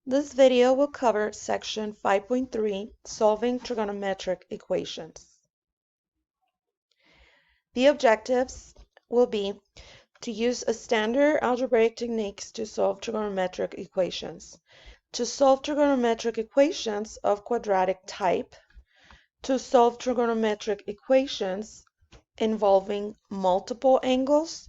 This video will cover section 5.3, solving trigonometric equations. The objectives will be to use a standard algebraic techniques to solve trigonometric equations, to solve trigonometric equations of quadratic type, to solve trigonometric equations involving multiple angles,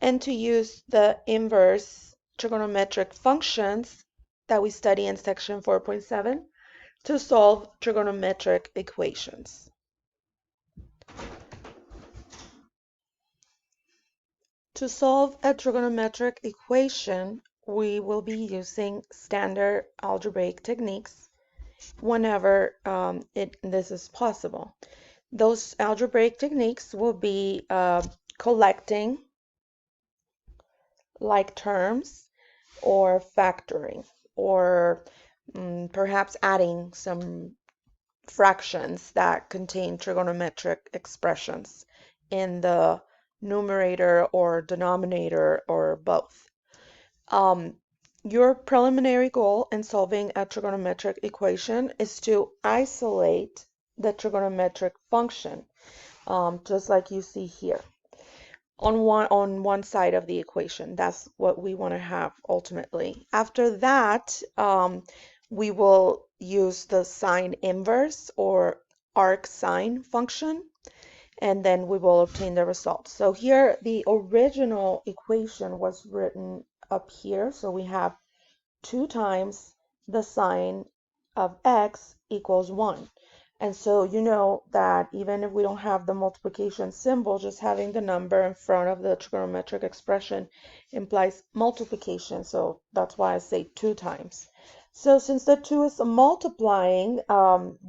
and to use the inverse trigonometric functions that we study in section 4.7 to solve trigonometric equations. To solve a trigonometric equation, we will be using standard algebraic techniques whenever this is possible. Those algebraic techniques will be collecting like terms or factoring or perhaps adding some fractions that contain trigonometric expressions in the numerator or denominator or both. Your preliminary goal in solving a trigonometric equation is to isolate the trigonometric function, just like you see here on one side of the equation. That's what we want to have ultimately. After that, we will use the sine inverse or arc sine function, and then we will obtain the result. So here the original equation was written up here. So we have 2 times the sine of x equals 1. And so you know that even if we don't have the multiplication symbol, just having the number in front of the trigonometric expression implies multiplication. So that's why I say 2 times. So since the 2 is multiplying,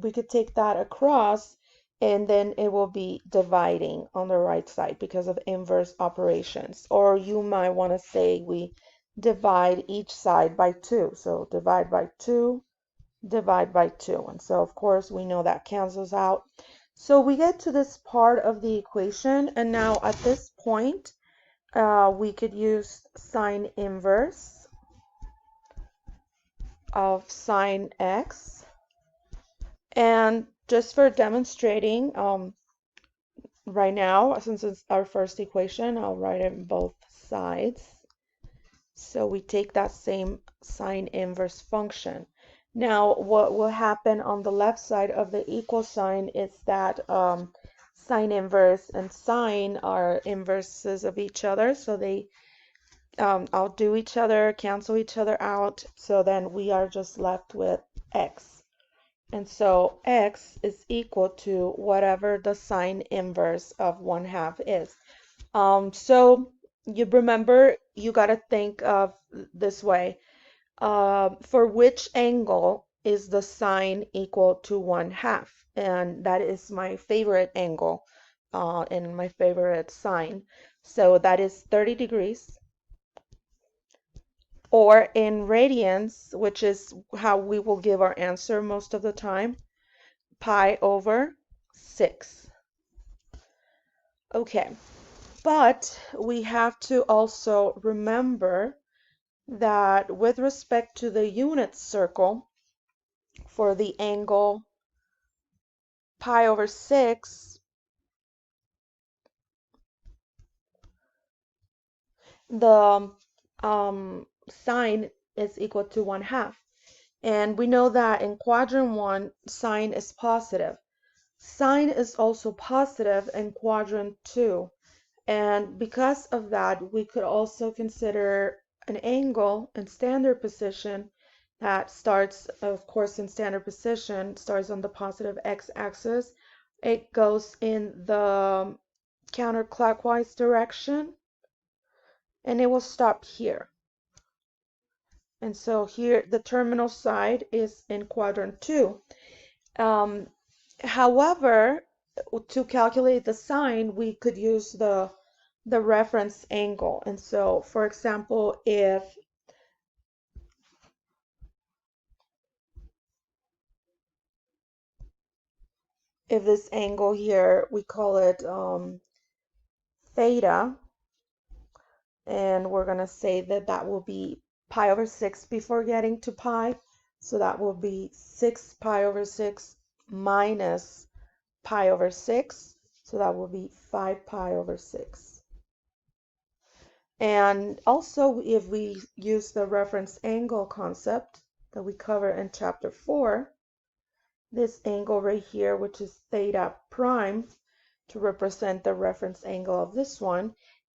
we could take that across, and then it will be dividing on the right side because of inverse operations. Or you might want to say we divide each side by 2. So divide by 2, divide by 2. And so, of course, we know that cancels out. So we get to this part of the equation, and now at this point, we could use sine inverse of sine x. And just for demonstrating, right now, since it's our first equation, I'll write it on both sides. So we take that same sine inverse function. Now, what will happen on the left side of the equal sign is that sine inverse and sine are inverses of each other. So they outdo each other, cancel each other out. So then we are just left with x. And so x is equal to whatever the sine inverse of 1/2 is. So you remember, you got to think of this way. For which angle is the sine equal to 1/2? And that is my favorite angle and my favorite sine. So that is 30 degrees. Or in radians, which is how we will give our answer most of the time, pi over 6. Okay, but we have to also remember that with respect to the unit circle, for the angle pi over 6, the sine is equal to 1/2. And we know that in quadrant 1, sine is positive. Sine is also positive in quadrant 2. And because of that, we could also consider an angle in standard position that starts, of course, in standard position, starts on the positive x-axis. It goes in the counterclockwise direction, and it will stop here. And so here, the terminal side is in quadrant 2. However, to calculate the sine, we could use the reference angle. And so, for example, if this angle here, we call it theta, and we're going to say that that will be pi over 6 before getting to pi. So that will be 6 pi over 6 minus pi over 6. So that will be 5 pi over 6. And also, if we use the reference angle concept that we cover in chapter 4, this angle right here, which is theta prime, to represent the reference angle of this one,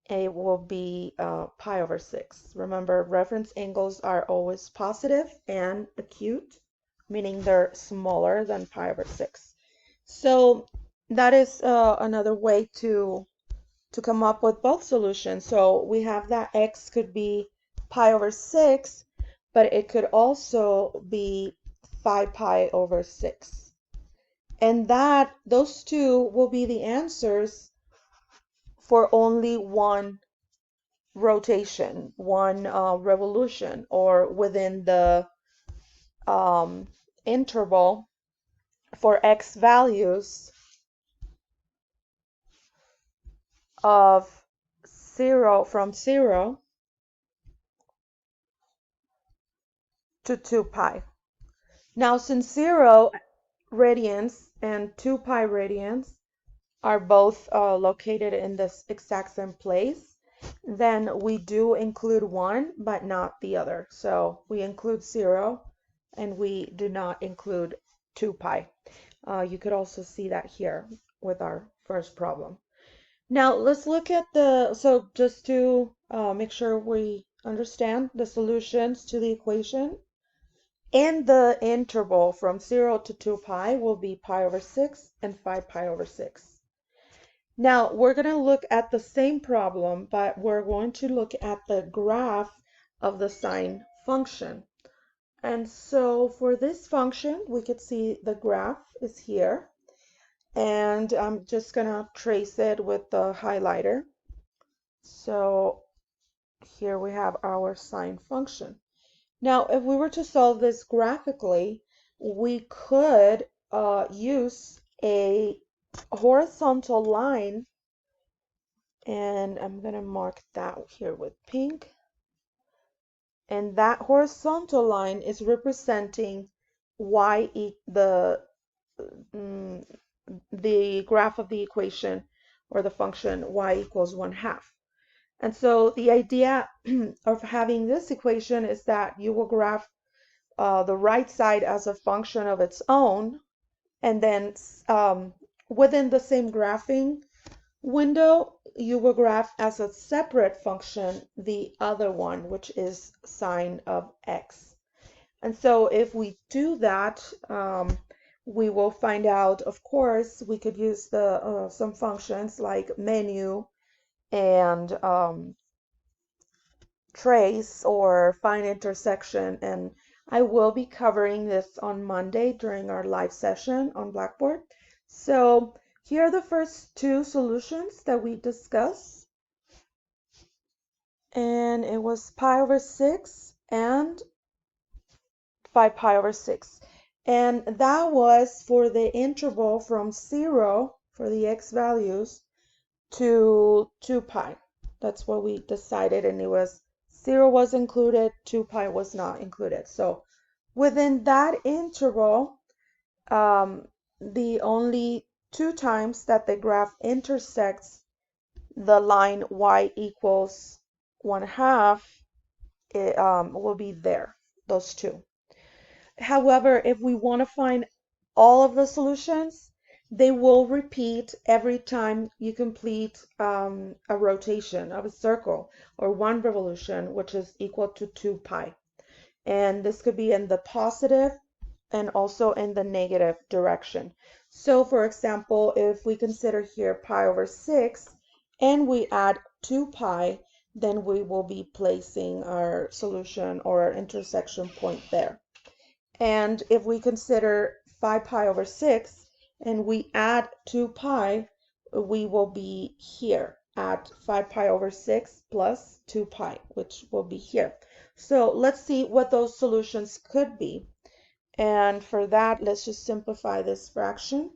it will be pi over 6. Remember, reference angles are always positive and acute, meaning they're smaller than pi over 6. So that is another way to come up with both solutions. So we have that x could be pi over 6, but it could also be 5 pi over 6. And those two will be the answers for only one rotation, one revolution, or within the um, interval for x values of from 0 to 2 pi. Now, since 0 radians and 2 pi radians are both located in this exact same place, then we do include one, but not the other. So we include 0 and we do not include 2 pi. You could also see that here with our first problem. Now let's look at so just to make sure we understand the solutions to the equation. And the interval from 0 to 2 pi will be pi over 6 and 5 pi over 6. Now, we're going to look at the same problem, but we're going to look at the graph of the sine function. And so for this function, we could see the graph is here. And I'm just going to trace it with the highlighter. So here we have our sine function. Now, if we were to solve this graphically, we could use a horizontal line, and I'm going to mark that here with pink. And that horizontal line is representing the graph of the equation or the function y equals 1/2. And so the idea of having this equation is that you will graph the right side as a function of its own, and then within the same graphing window, you will graph as a separate function the other one, which is sine of x. And so if we do that, we will find out, of course, we could use some functions like menu and trace or find intersection, and I will be covering this on Monday during our live session on Blackboard. So here are the first two solutions that we discussed, and it was pi over 6 and 5 pi over 6. And that was for the interval from 0 for the x values to 2 pi. That's what we decided, and it was 0 was included, 2 pi was not included. So within that interval, the only two times that the graph intersects the line y equals 1/2, it will be there, those two. However, if we want to find all of the solutions, they will repeat every time you complete a rotation of a circle or one revolution, which is equal to 2 pi. And this could be in the positive and also in the negative direction. So for example, if we consider here pi over 6 and we add 2 pi, then we will be placing our solution or our intersection point there. And if we consider 5 pi over 6 and we add 2 pi, we will be here at 5 pi over 6 plus 2 pi, which will be here. So let's see what those solutions could be. And for that, let's just simplify this fraction,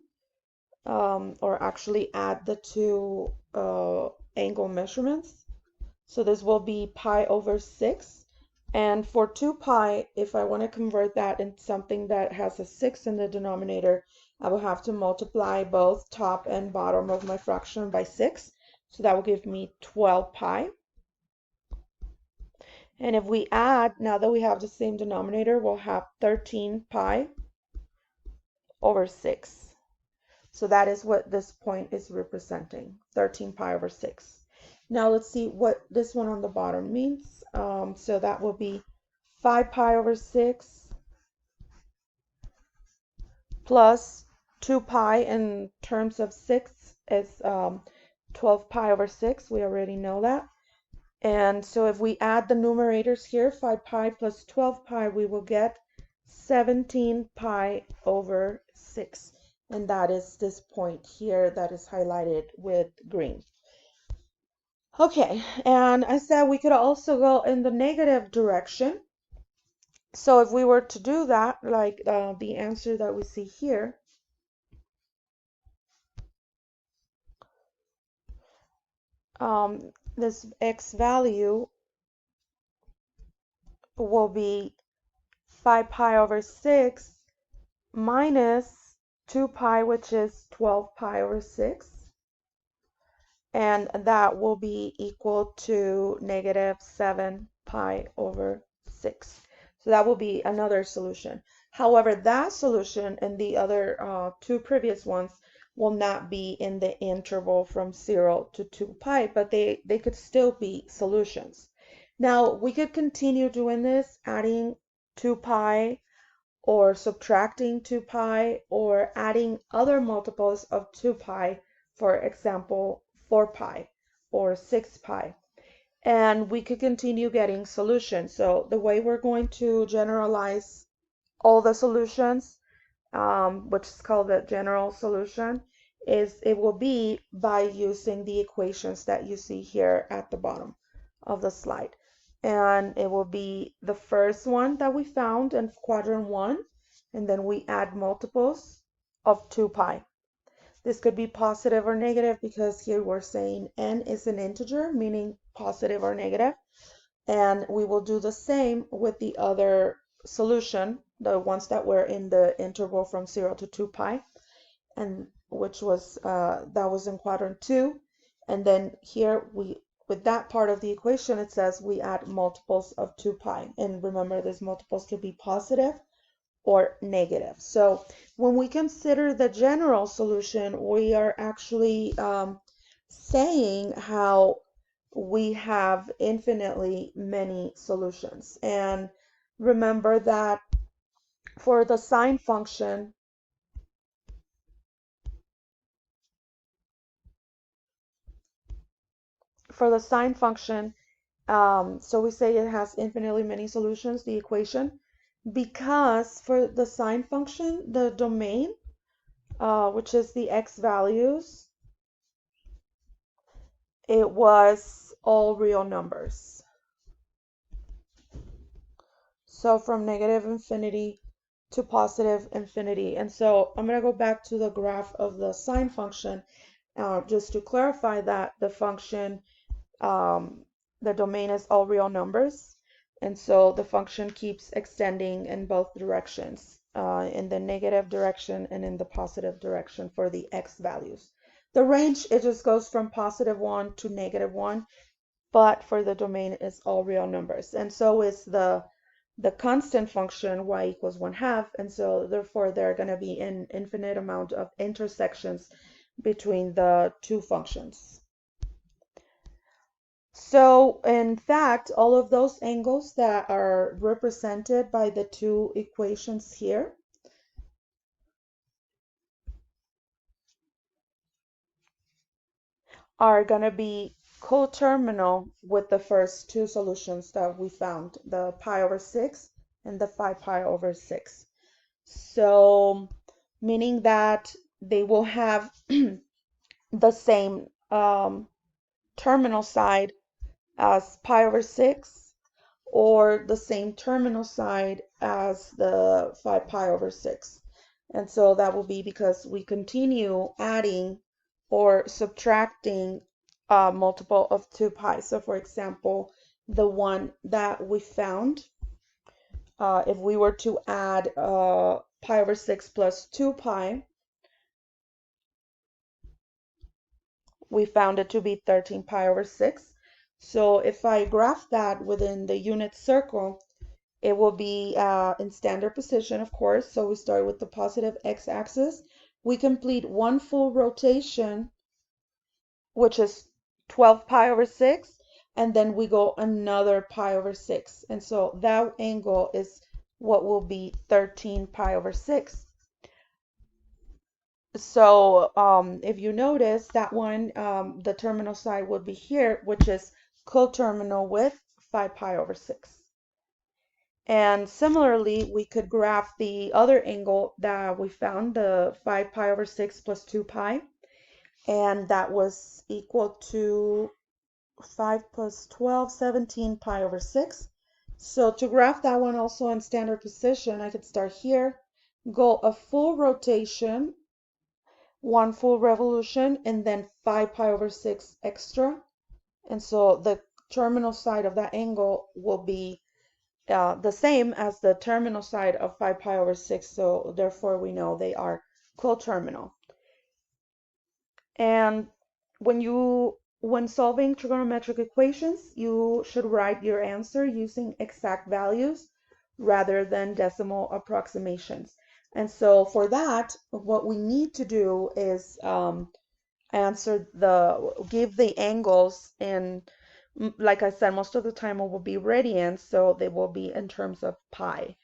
or actually add the two angle measurements. So this will be pi over 6 And for 2 pi, if I want to convert that into something that has a 6 in the denominator, I will have to multiply both top and bottom of my fraction by 6. So that will give me 12 pi. And if we add, now that we have the same denominator, we'll have 13 pi over 6. So that is what this point is representing, 13 pi over 6. Now let's see what this one on the bottom means. So that will be 5 pi over 6 plus 2 pi in terms of 6 is 12 pi over 6. We already know that. And so if we add the numerators here, 5 pi plus 12 pi, we will get 17 pi over 6. And that is this point here that is highlighted with green. Okay, and I said we could also go in the negative direction. So if we were to do that, like the answer that we see here, this x value will be 5 pi over 6 minus 2 pi, which is 12 pi over 6. And that will be equal to negative 7 pi over 6. So that will be another solution. However, that solution and the other two previous ones will not be in the interval from 0 to 2 pi, but they could still be solutions. Now, we could continue doing this, adding 2 pi or subtracting 2 pi or adding other multiples of 2 pi, for example, 4 pi or 6 pi. And we could continue getting solutions. So the way we're going to generalize all the solutions, which is called the general solution, is it will be by using the equations that you see here at the bottom of the slide. And it will be the first one that we found in quadrant 1, and then we add multiples of 2 pi. This could be positive or negative because here we're saying n is an integer, meaning positive or negative. And we will do the same with the other solution, the ones that were in the interval from 0 to 2 pi, and which was that was in quadrant 2. And then here with that part of the equation, it says we add multiples of 2 pi. And remember, these multiples could be positive or negative. So when we consider the general solution, we are actually saying how we have infinitely many solutions. And remember that for the sine function, so we say it has infinitely many solutions, the equation, because for the sine function, the domain, which is the x values, it was all real numbers. So from negative infinity to positive infinity. And so I'm going to go back to the graph of the sine function just to clarify that the function, the domain is all real numbers. And so the function keeps extending in both directions, in the negative direction and in the positive direction for the x values. The range, it just goes from +1 to -1, but for the domain, it's all real numbers. And so is the constant function y equals 1/2, and so therefore there are going to be an infinite amount of intersections between the two functions. So in fact, all of those angles that are represented by the two equations here are going to be coterminal with the first two solutions that we found, the pi over 6 and the 5 pi over 6. So meaning that they will have the same terminal side as pi over 6 or the same terminal side as the 5 pi over 6. And so that will be because we continue adding or subtracting a multiple of 2 pi. So for example, the one that we found. If we were to add pi over 6 plus 2 pi, we found it to be 13 pi over 6. So if I graph that within the unit circle, it will be in standard position, of course. So we start with the positive x-axis. We complete one full rotation, which is 12 pi over 6, and then we go another pi over 6. And so that angle is what will be 13 pi over 6. So if you notice that one, the terminal side would be here, which is coterminal with 5 pi over 6. And similarly, we could graph the other angle that we found, the 5 pi over 6 plus 2 pi, and that was equal to 5 plus 12, 17 pi over 6. So to graph that one also in standard position, I could start here, go a full rotation, one full revolution, and then 5 pi over 6 extra. And so the terminal side of that angle will be the same as the terminal side of 5 pi over 6. So therefore we know they are coterminal. And when solving trigonometric equations, you should write your answer using exact values rather than decimal approximations. And so for that, what we need to do is give the angles in, like I said, most of the time it will be radians, so they will be in terms of pi,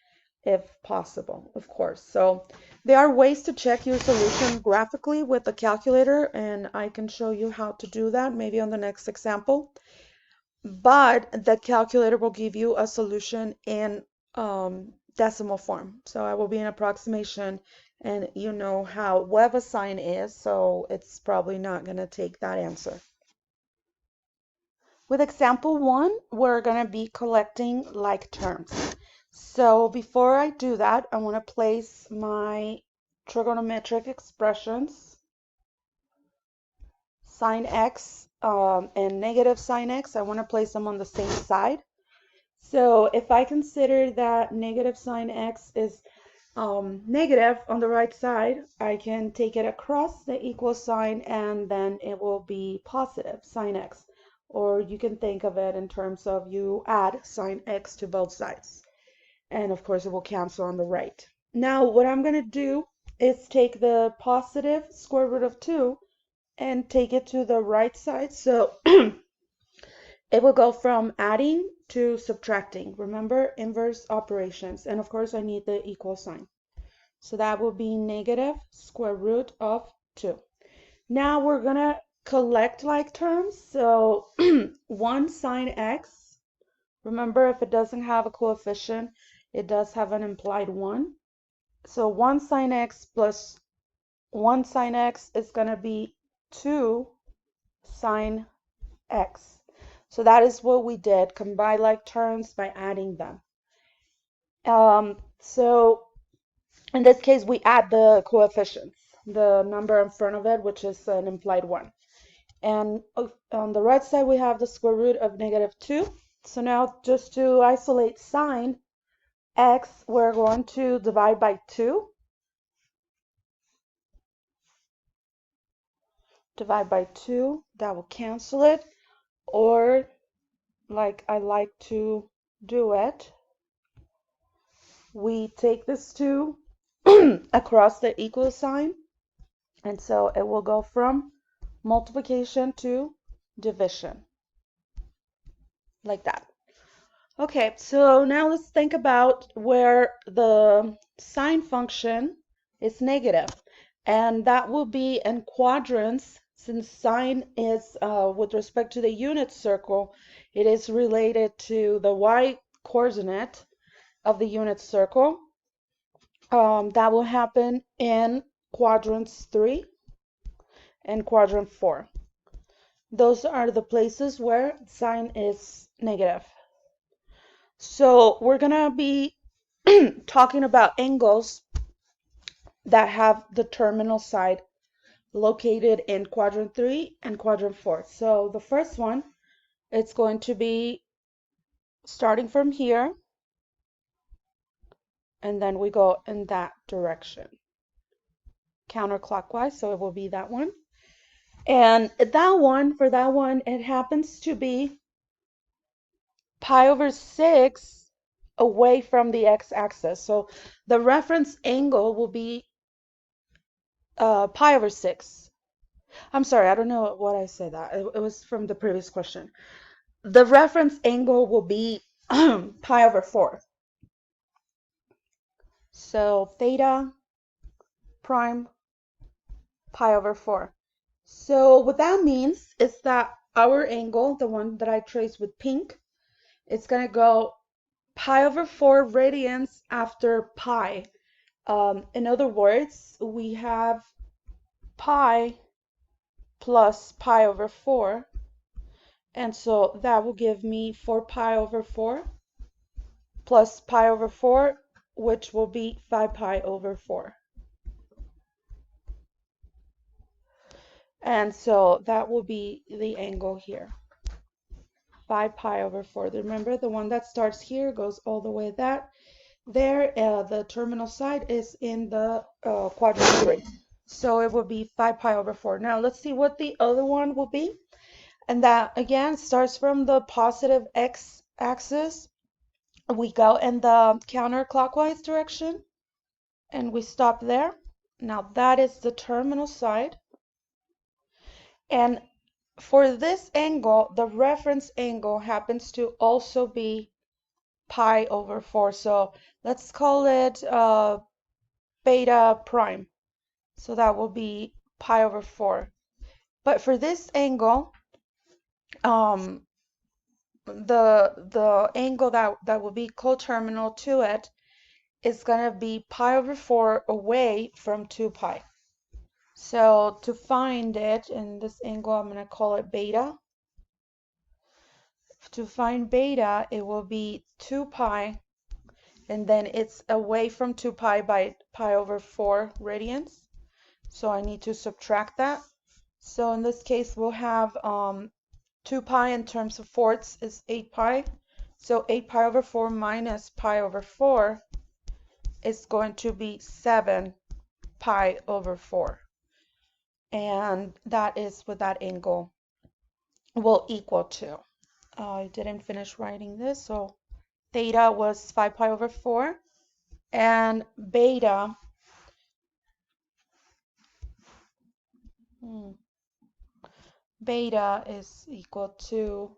if possible, of course. So there are ways to check your solution graphically with the calculator, and I can show you how to do that maybe on the next example. But the calculator will give you a solution in decimal form. So I will be an approximation, and you know how web a sign is, so it's probably not going to take that answer. With example 1, we're going to be collecting like terms. So before I do that, I want to place my trigonometric expressions, sine x and negative sine x. I want to place them on the same side. So if I consider that negative sine x is negative on the right side, I can take it across the equal sign and then it will be positive sine x. Or you can think of it in terms of you add sine x to both sides. And of course it will cancel on the right. Now what I'm going to do is take the positive square root of 2 and take it to the right side. So it will go from adding to subtracting. Remember, inverse operations. And of course I need the equal sign. So that will be negative square root of 2. Now we're going to collect like terms. So 1 sine x. Remember, if it doesn't have a coefficient, it does have an implied 1. So 1 sine x plus 1 sine x is going to be 2 sine x. So that is what we did, combine like terms by adding them. So in this case, we add the coefficients, the number in front of it, which is an implied 1. And on the right side, we have the square root of negative 2. So now just to isolate sine x, we're going to divide by 2. Divide by 2, that will cancel it. Or like I like to do it, we take this 2 across the equal sign, and so it will go from multiplication to division, like that. Okay, so now let's think about where the sine function is negative, and that will be in quadrants. Since sine is with respect to the unit circle, it is related to the y coordinate of the unit circle. That will happen in quadrants 3 and quadrant 4. Those are the places where sine is negative. So we're going to be talking about angles that have the terminal side located in quadrant 3 and quadrant 4. So the first one, it's going to be starting from here, and then we go in that direction, counterclockwise, so it will be that one. And for that one, it happens to be pi over 6 away from the x-axis. So the reference angle will be pi over 6. I'm sorry, I don't know what I said that. It was from the previous question. The reference angle will be pi over 4. So theta prime pi over 4. So what that means is that our angle, the one that I traced with pink, it's going to go pi over 4 radians after pi. In other words, we have pi plus pi over 4. And so that will give me 4 pi over 4 plus pi over 4, which will be 5 pi over 4. And so that will be the angle here, 5 pi over 4. Remember, the one that starts here goes all the way there. The terminal side is in the quadratic. So it will be 5 pi over 4. Now let's see what the other one will be. And that, again, starts from the positive x-axis. We go in the counterclockwise direction, and we stop there. Now that is the terminal side. And for this angle, the reference angle happens to also be pi over 4. So let's call it beta prime. So that will be pi over 4. But for this angle, the angle that will be coterminal to it is going to be pi over 4 away from 2 pi. So to find it in this angle, I'm going to call it beta. To find beta, it will be 2 pi, and then it's away from 2 pi by pi over 4 radians. So I need to subtract that. So in this case, we'll have 2 pi in terms of fourths is 8 pi. So 8 pi over 4 minus pi over 4 is going to be 7 pi over 4. And that is what that angle will equal to. I didn't finish writing this, so theta was 5 pi over 4, and beta is equal to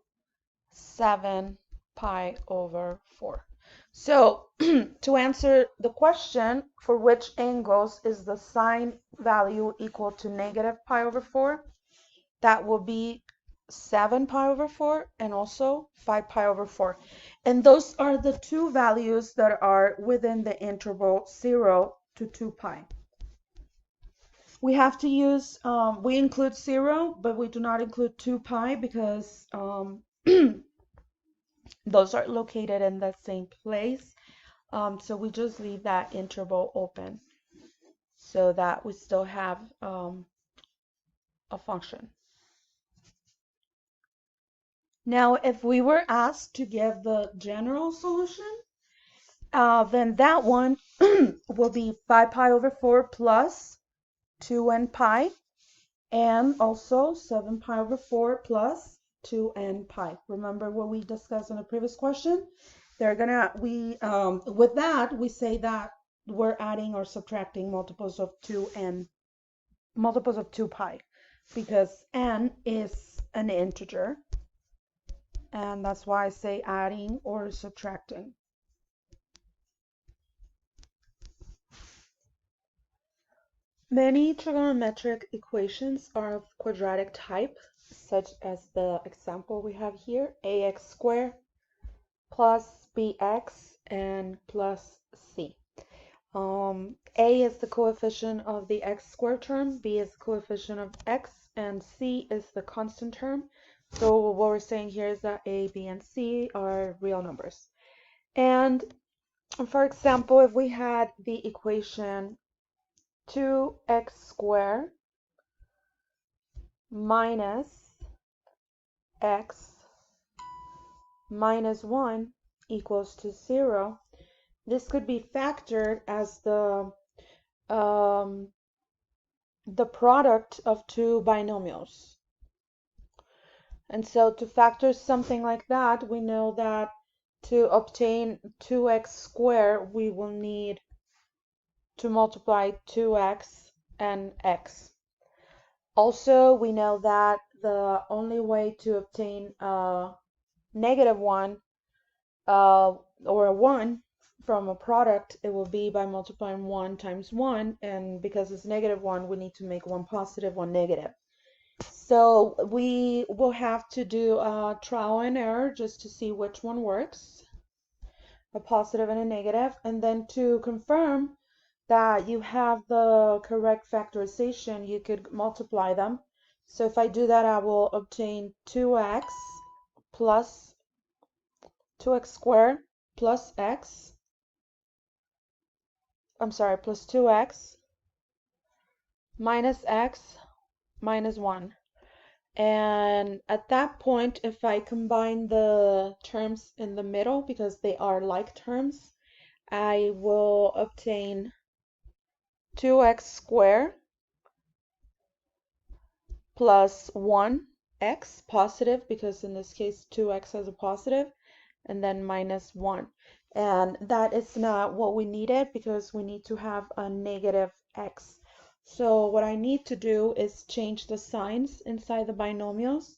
7 pi over 4. So to answer the question, for which angles is the sine value equal to negative pi over 4, that will be 7 pi over 4 and also 5 pi over 4. And those are the two values that are within the interval 0 to 2 pi. We have to use, we include 0, but we do not include 2 pi because those are located in the same place. So we just leave that interval open so that we still have a function. Now, if we were asked to give the general solution, then that one will be 5 pi over 4 plus 2n pi, and also 7 pi over 4 plus 2n pi. Remember what we discussed in the previous question? With that, we say that we're adding or subtracting multiples of 2 pi, because n is an integer, and that's why I say adding or subtracting. Many trigonometric equations are of quadratic type, such as the example we have here, ax squared plus bx and plus c. A is the coefficient of the x squared term, b is the coefficient of x, and c is the constant term. So what we're saying here is that a, b, and c are real numbers. And for example, if we had the equation 2x squared minus x minus 1 equals to 0, this could be factored as um, the product of two binomials. And so to factor something like that, we know that to obtain 2x squared, we will need to multiply 2x and x. Also, we know that the only way to obtain a negative 1 or a 1 from a product, it will be by multiplying 1 times 1, and because it's negative 1, we need to make one positive, one negative. So we will have to do a trial and error just to see which one works, a positive and a negative, and then to confirm that you have the correct factorization, you could multiply them. So if I do that, I will obtain 2x plus 2x squared plus x, plus 2x minus x minus 1. And at that point, if I combine the terms in the middle, because they are like terms, I will obtain 2x squared plus 1x positive, because in this case 2x has a positive, and then minus 1. And that is not what we needed, because we need to have a negative x. So what I need to do is change the signs inside the binomials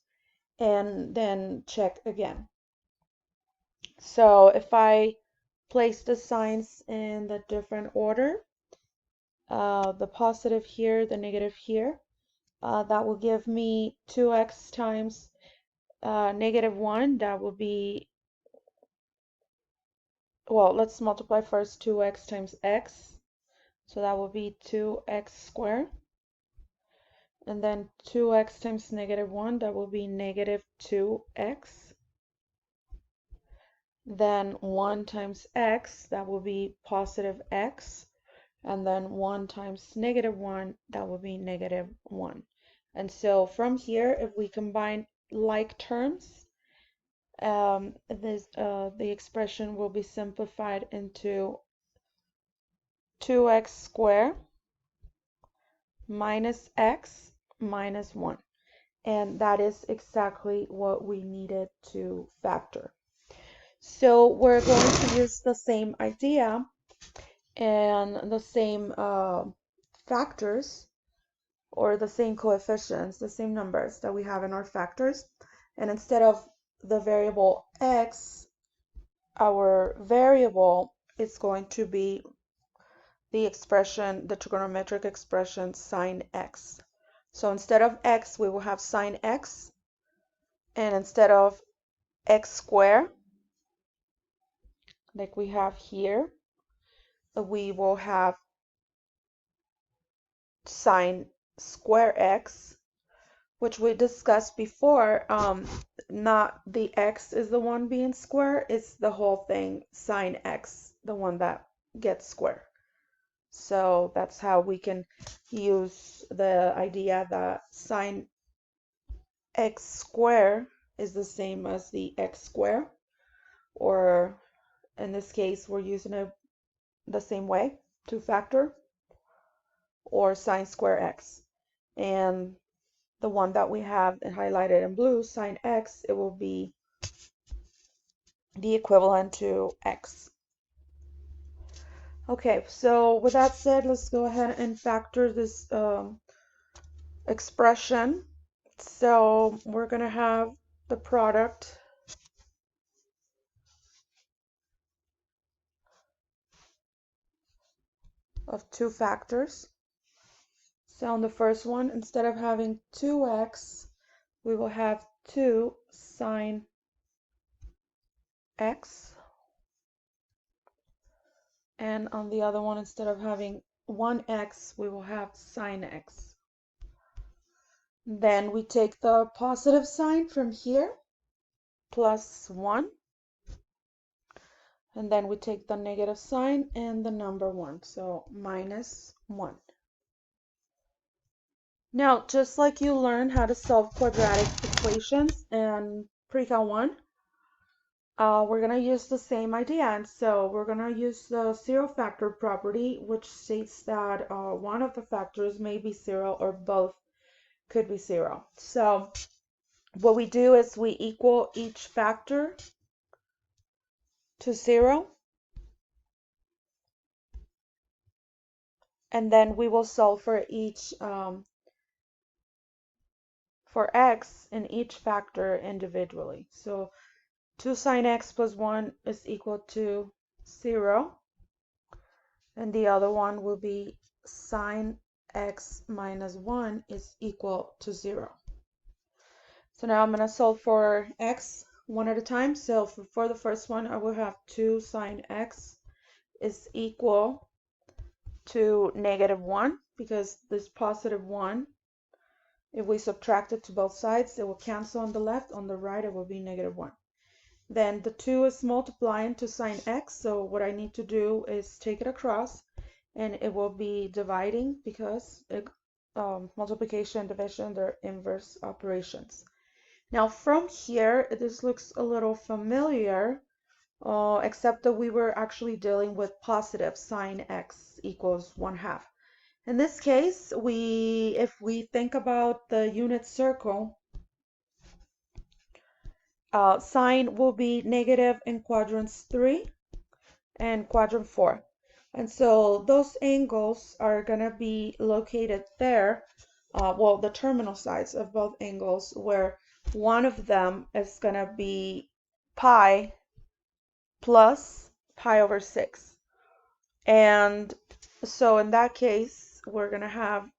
and then check again. So if I place the signs in the different order, the positive here, the negative here, that will give me 2x times negative 1. That will be, well, let's multiply first 2x times x. So that will be 2x squared. And then 2x times negative 1, that will be negative 2x. Then 1 times x, that will be positive x. And then 1 times negative 1, that will be negative 1. And so from here, if we combine like terms, the expression will be simplified into 2x squared minus x minus 1. And that is exactly what we needed to factor. So we're going to use the same idea and the same factors, or the same coefficients, the same numbers that we have in our factors. And instead of the variable x, our variable is going to be the expression, the trigonometric expression sine x. So instead of x, we will have sine x, and instead of x squared, like we have here, we will have sine square x, which we discussed before. Not the x is the one being square, it's the whole thing, sine x, the one that gets square. So that's how we can use the idea that sine x squared is the same as the x squared, or in this case, we're using it the same way to factor, or sine square x. And the one that we have highlighted in blue, sine x, it will be the equivalent to x. Okay, so with that said, let's go ahead and factor this expression. So we're going to have the product of two factors. So on the first one, instead of having 2x, we will have 2 sine x. And on the other one, instead of having 1x, we will have sine x. Then we take the positive sign from here, plus 1. And then we take the negative sign and the number 1, so minus 1. Now, just like you learned how to solve quadratic equations in pre-cal 1, we're going to use the same idea. And so we're going to use the zero factor property, which states that one of the factors may be zero or both could be zero. So what we do is we equal each factor to zero, and then we will solve for each for x in each factor individually. So 2 sine x plus 1 is equal to 0, and the other one will be sine x minus 1 is equal to 0. So now I'm going to solve for x one at a time. So for the first one, I will have 2 sine x is equal to -1, because this positive 1, if we subtract it to both sides, it will cancel on the left. On the right, it will be -1. Then the 2 is multiplying to sine x, so what I need to do is take it across, and it will be dividing, because multiplication and division, they're inverse operations. Now from here, this looks a little familiar, except that we were actually dealing with positive sine x equals 1/2. In this case, if we think about the unit circle, sine will be negative in quadrants 3 and quadrant 4. And so those angles are going to be located there, well, the terminal sides of both angles, where one of them is going to be pi plus pi over 6. And so in that case, we're going to have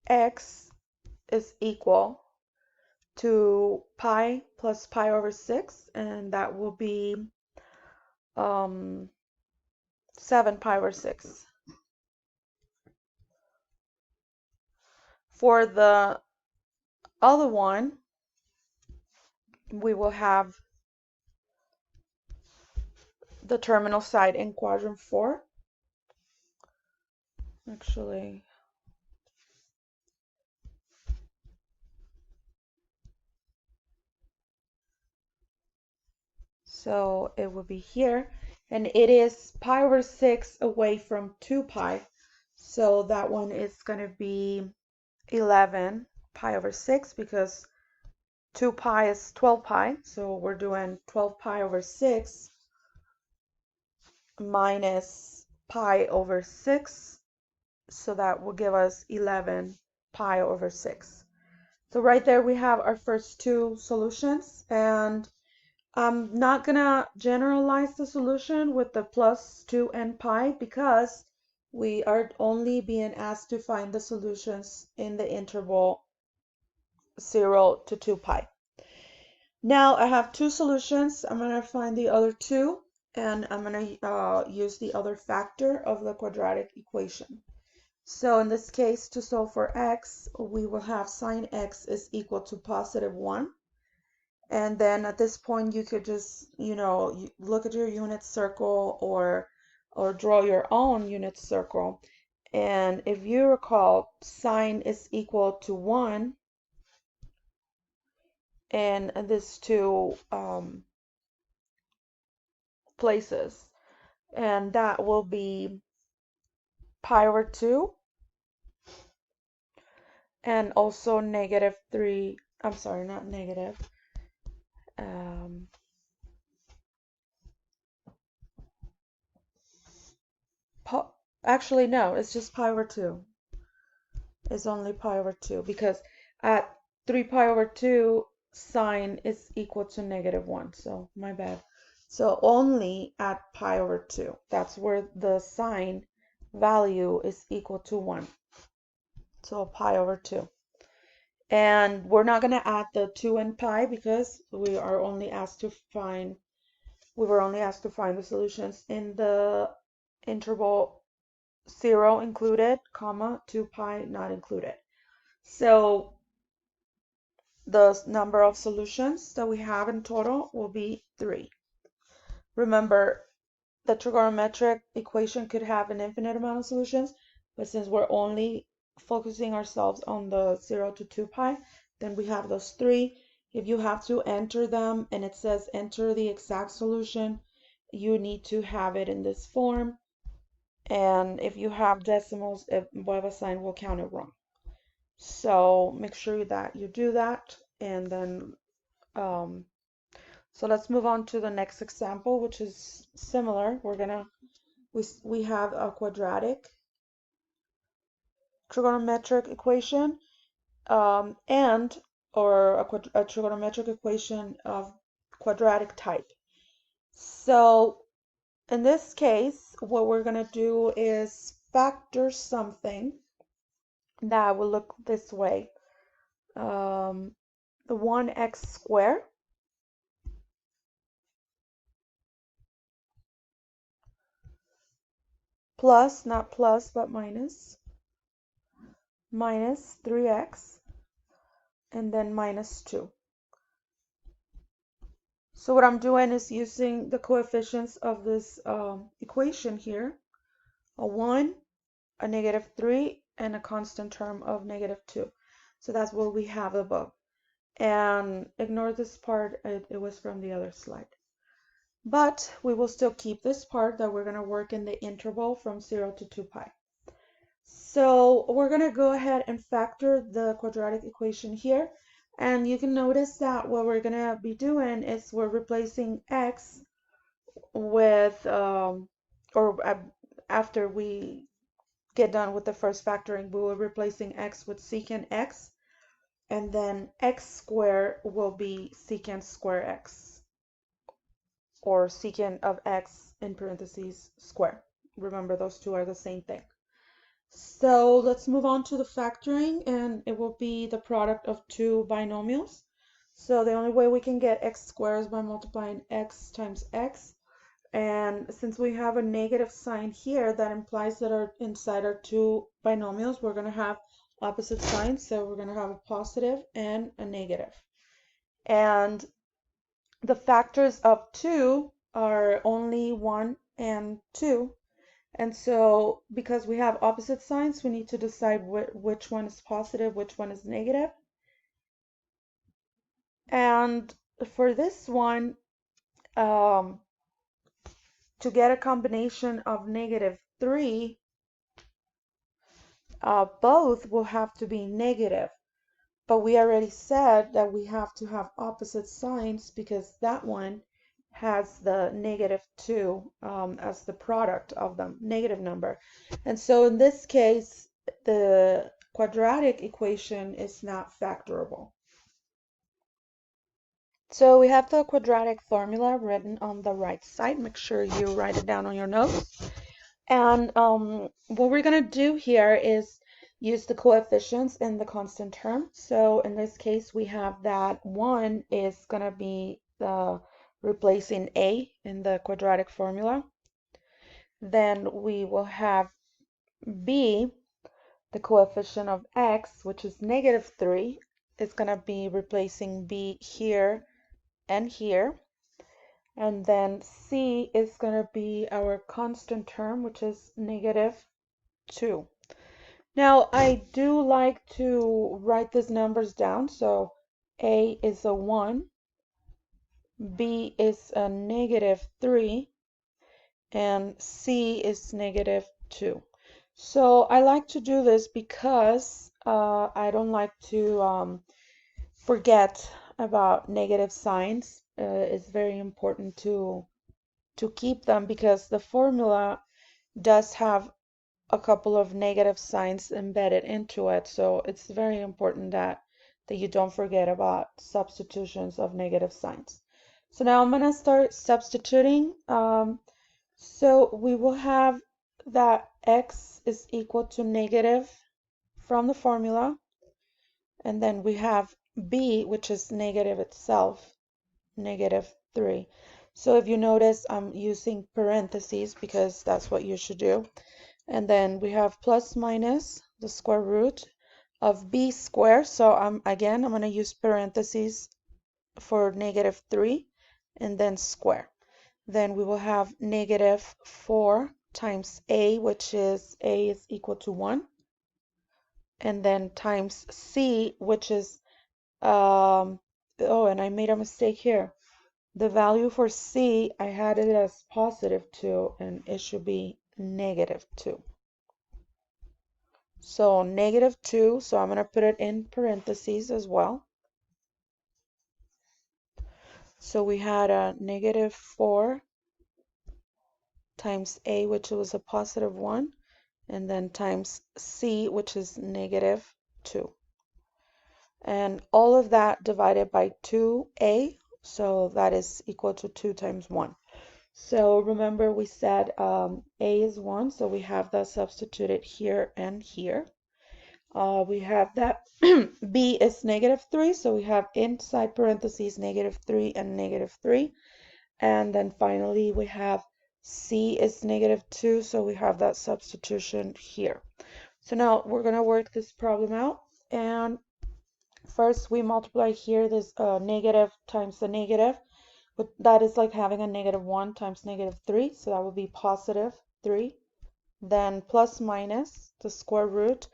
x is equal to pi plus pi over 6, and that will be 7 pi over 6. For the other one, we will have the terminal side in quadrant 4. Actually, so it will be here, and it is pi over 6 away from 2 pi. So that one is going to be 11 pi over 6, because 2 pi is 12 pi. So we're doing 12 pi over 6 minus pi over 6. So that will give us 11 pi over 6. So right there we have our first two solutions, and I'm not gonna generalize the solution with the plus 2n pi, because we are only being asked to find the solutions in the interval 0 to 2 pi. Now I have two solutions. I'm gonna find the other two, and I'm gonna use the other factor of the quadratic equation. So in this case, to solve for x, we will have sine x is equal to +1. And then at this point, you could just, look at your unit circle, or draw your own unit circle. And if you recall, sine is equal to 1 in these two places. And that will be pi over 2, and also -3. I'm sorry, not negative. Actually, no, it's just pi over 2. It's only pi over 2, because at 3 pi over 2, sine is equal to -1. So my bad. So only at pi over 2. That's where the sine value is equal to 1. So pi over 2. And we're not going to add the 2 and pi, because we were only asked to find the solutions in the interval 0 included, comma, 2 pi not included. So the number of solutions that we have in total will be 3. Remember, the trigonometric equation could have an infinite amount of solutions, but since we're only focusing ourselves on the 0 to 2 pi, then we have those 3. If you have to enter them and it says enter the exact solution, you need to have it in this form. And if you have decimals, whatever sign will count it wrong. So make sure that you do that. And then, so let's move on to the next example, which is similar. We have a quadratic trigonometric equation, and or a trigonometric equation of quadratic type. So in this case, what we're going to do is factor something that will look this way. The 1x squared plus, not plus, but minus 3x, and then minus 2. So what I'm doing is using the coefficients of this equation here, a 1, a negative 3, and a constant term of negative 2. So that's what we have above. And ignore this part, it was from the other slide. But we will still keep this part that we're going to work in the interval from 0 to 2 pi. So we're going to go ahead and factor the quadratic equation here. And you can notice that what we're going to be doing is we're replacing x with, after we get done with the first factoring, we will be replacing x with secant x. And then x squared will be secant square x, or secant of x in parentheses square. Remember, those two are the same thing. So let's move on to the factoring, and it will be the product of two binomials. So the only way we can get x squared is by multiplying x times x. And since we have a negative sign here, that implies that inside our two binomials, we're going to have opposite signs. So we're going to have a positive and a negative. And the factors of 2 are only 1 and 2. And so because we have opposite signs, we need to decide which one is positive, which one is negative. And for this one, to get a combination of negative 3, both will have to be negative. But we already said that we have to have opposite signs because that one has the negative 2 as the product of them, negative number. And so in this case, the quadratic equation is not factorable. So we have the quadratic formula written on the right side. Make sure you write it down on your notes. And what we're going to do here is use the coefficients in the constant term. So in this case, we have that 1 is going to be replacing a in the quadratic formula. Then we will have b, the coefficient of x, which is negative 3, is going to be replacing b here and here. And then c is going to be our constant term, which is negative 2. Now, I do like to write these numbers down. So a is a 1, b is a negative 3, and c is negative 2. So I like to do this because I don't like to forget about negative signs. It's very important to keep them because the formula does have a couple of negative signs embedded into it. So it's very important that you don't forget about substitutions of negative signs. So now I'm going to start substituting. So we will have that x is equal to negative from the formula. And then we have b, which is negative itself, negative 3. So if you notice, I'm using parentheses because that's what you should do. And then we have plus minus the square root of b squared. So I'm going to use parentheses for negative 3 and then square. Then we will have negative 4 times a, which is a is equal to 1. And then times c, which is oh, and I made a mistake here. The value for C, I had it as positive 2, and it should be negative 2. So negative 2, so I'm going to put it in parentheses as well. So we had a negative 4 times A, which was a positive 1, and then times C, which is negative 2. And all of that divided by 2A, so that is equal to 2 times 1. So remember we said A is 1, so we have that substituted here and here. We have that B is negative 3, so we have inside parentheses negative 3 and negative 3. And then finally we have C is negative 2, so we have that substitution here. So now we're going to work this problem out. And first we multiply here this negative times the negative. But that is like having a negative 1 times negative 3, so that would be positive 3. Then plus minus the square root.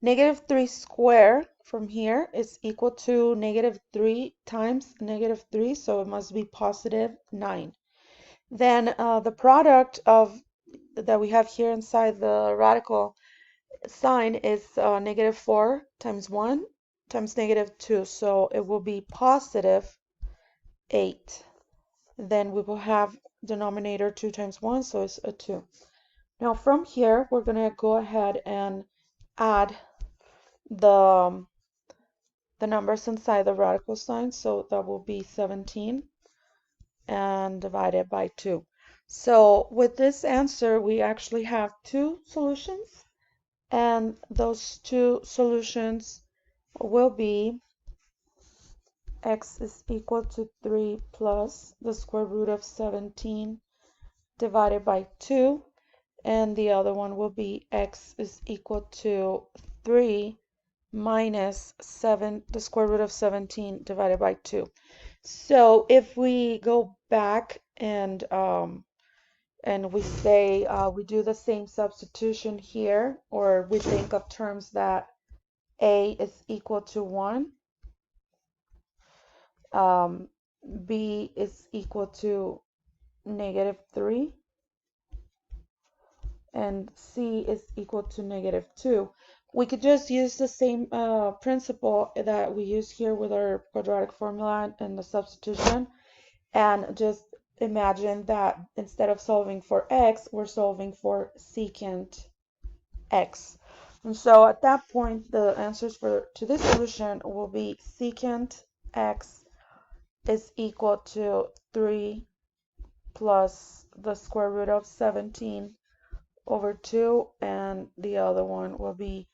Negative 3 squared from here is equal to negative 3 times negative 3, so it must be positive 9. Then the product of that we have here inside the radical sign is negative 4 times 1 times negative 2, so it will be positive 8. Then we will have denominator 2 times 1, so it's a 2. Now from here, we're going to go ahead and add the, the numbers inside the radical sign, so that will be 17 and divided by 2. So with this answer, we actually have two solutions, and those two solutions will be x is equal to 3 plus the square root of 17 divided by 2, and the other one will be x is equal to 3 minus 7, the square root of 17 divided by 2. So if we go back and we say we do the same substitution here, or we think of terms that a is equal to 1, b is equal to negative 3, and c is equal to negative 2. We could just use the same principle that we use here with our quadratic formula and the substitution, and just imagine that instead of solving for x, we're solving for secant x. And so at that point, the answers to this solution will be secant x is equal to 3 plus the square root of 17 over 2, and the other one will be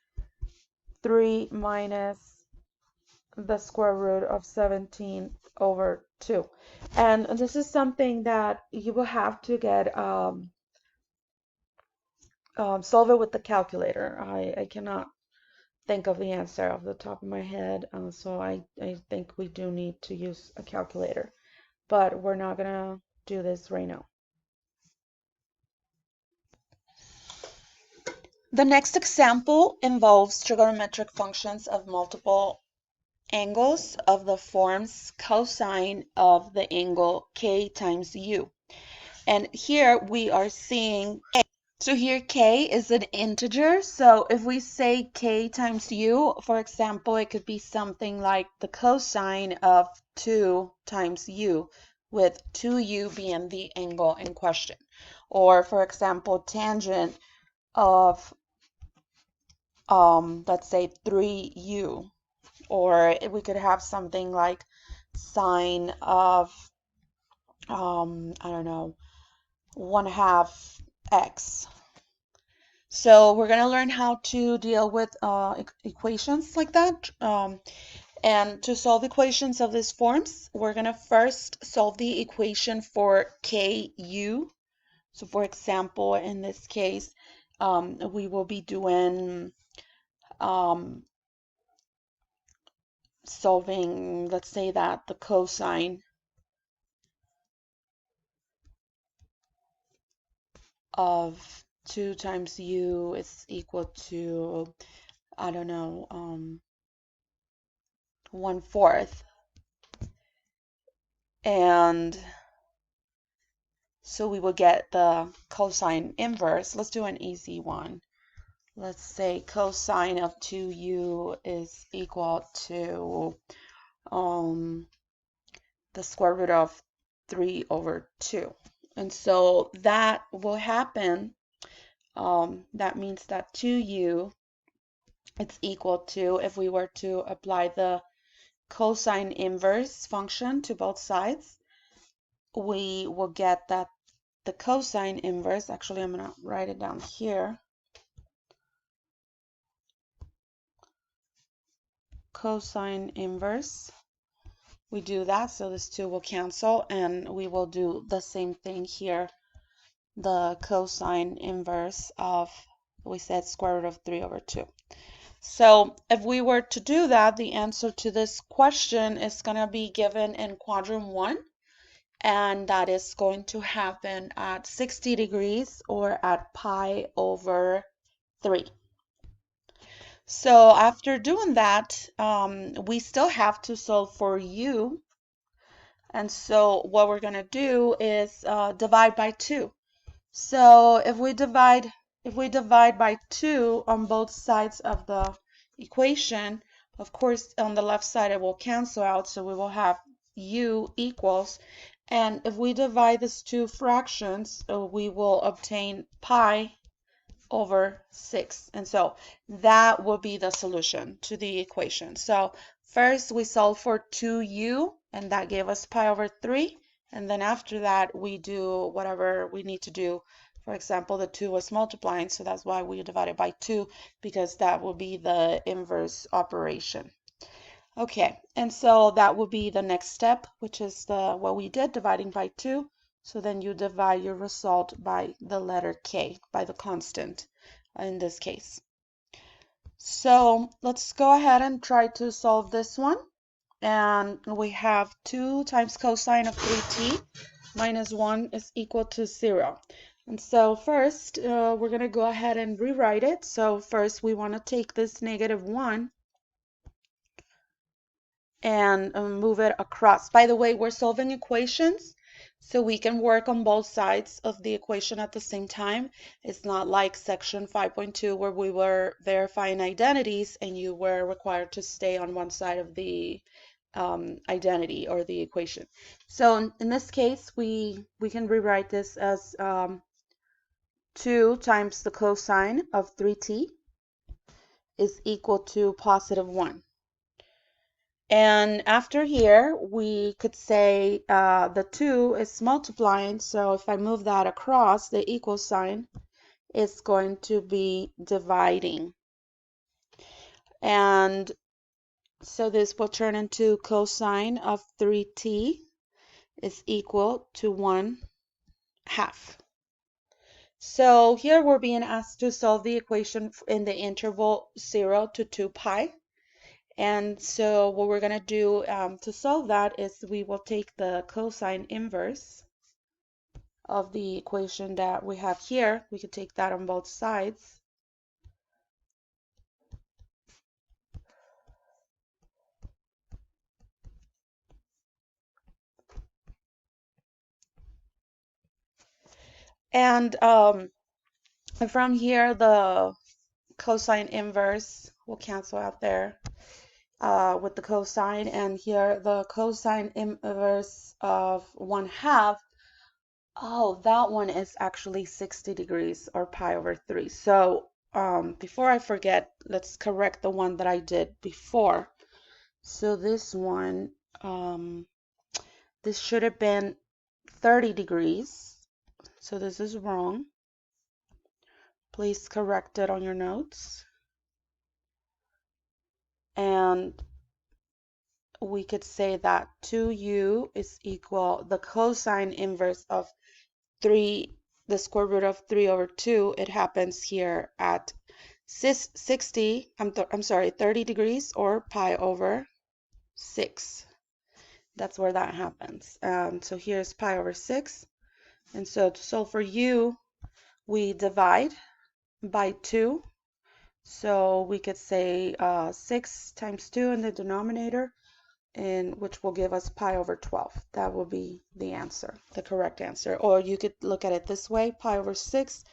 3 minus the square root of 17 over 2. And this is something that you will have to get solve it with the calculator. I cannot think of the answer off the top of my head, so I think we do need to use a calculator, but we're not gonna do this right now. The next example involves trigonometric functions of multiple angles of the forms cosine of the angle k times u. And here we are seeing, so here k is an integer, so if we say k times u, for example, it could be something like the cosine of 2 times u, with 2u being the angle in question. Or for example, tangent of let's say 3u, or we could have something like sine of I don't know, 1/2 x. So we're going to learn how to deal with equations like that. And to solve equations of these forms, we're going to first solve the equation for ku. So for example, in this case, we will be doing solving, let's say that the cosine of 2 times u is equal to, I don't know, 1/4 And so we will get the cosine inverse. Let's do an easy one. Let's say cosine of 2u is equal to the square root of 3 over 2. And so that will happen. That means that 2u it's equal to, if we were to apply the cosine inverse function to both sides, we will get that the cosine inverse, actually I'm going to write it down here, cosine inverse, we do that, so this 2 will cancel, and we will do the same thing here, the cosine inverse of, we said square root of 3 over 2. So if we were to do that, the answer to this question is going to be given in quadrant 1, and that is going to happen at 60 degrees or at pi over 3. So after doing that, we still have to solve for u. And so what we're going to do is divide by 2. So if we divide by 2 on both sides of the equation, of course on the left side it will cancel out, so we will have u equals, and if we divide these two fractions, we will obtain pi over 6. And so that will be the solution to the equation. So first we solve for 2u, and that gave us pi over 3. And then after that, we do whatever we need to do. For example, the 2 was multiplying, so that's why we divided by 2, because that will be the inverse operation. Okay, and so that will be the next step, which is what we did, dividing by 2. So then you divide your result by the letter k, by the constant in this case. So let's go ahead and try to solve this one. And we have 2 times cosine of 3t minus 1 is equal to 0. And so first, we're going to go ahead and rewrite it. So first, we want to take this negative 1 and move it across. By the way, we're solving equations, so we can work on both sides of the equation at the same time. It's not like section 5.2 where we were verifying identities and you were required to stay on one side of the identity or the equation. So in this case, we can rewrite this as 2 times the cosine of 3t is equal to positive 1. And after here, we could say the 2 is multiplying, so if I move that across, the equal sign is going to be dividing. And so this will turn into cosine of 3t is equal to 1/2. So here we're being asked to solve the equation in the interval 0 to 2 pi. And so what we're going to do to solve that is we will take the cosine inverse of the equation that we have here. We could take that on both sides. And from here, the cosine inverse will cancel out there with the cosine. And here, the cosine inverse of 1/2. Oh, that one is actually 60 degrees or pi over 3. So before I forget, let's correct the one that I did before. So this one, this should have been 30 degrees. So this is wrong. Please correct it on your notes. And we could say that 2u is equal, the cosine inverse of 3, the square root of 3 over 2, it happens here at 60, I'm sorry, 30 degrees or pi over 6. That's where that happens. So here's pi over 6. And so to solve for u, we divide by 2. So we could say 6 times 2 in the denominator and which will give us pi over 12. That will be the answer, the correct answer. Or you could look at it this way, pi over 6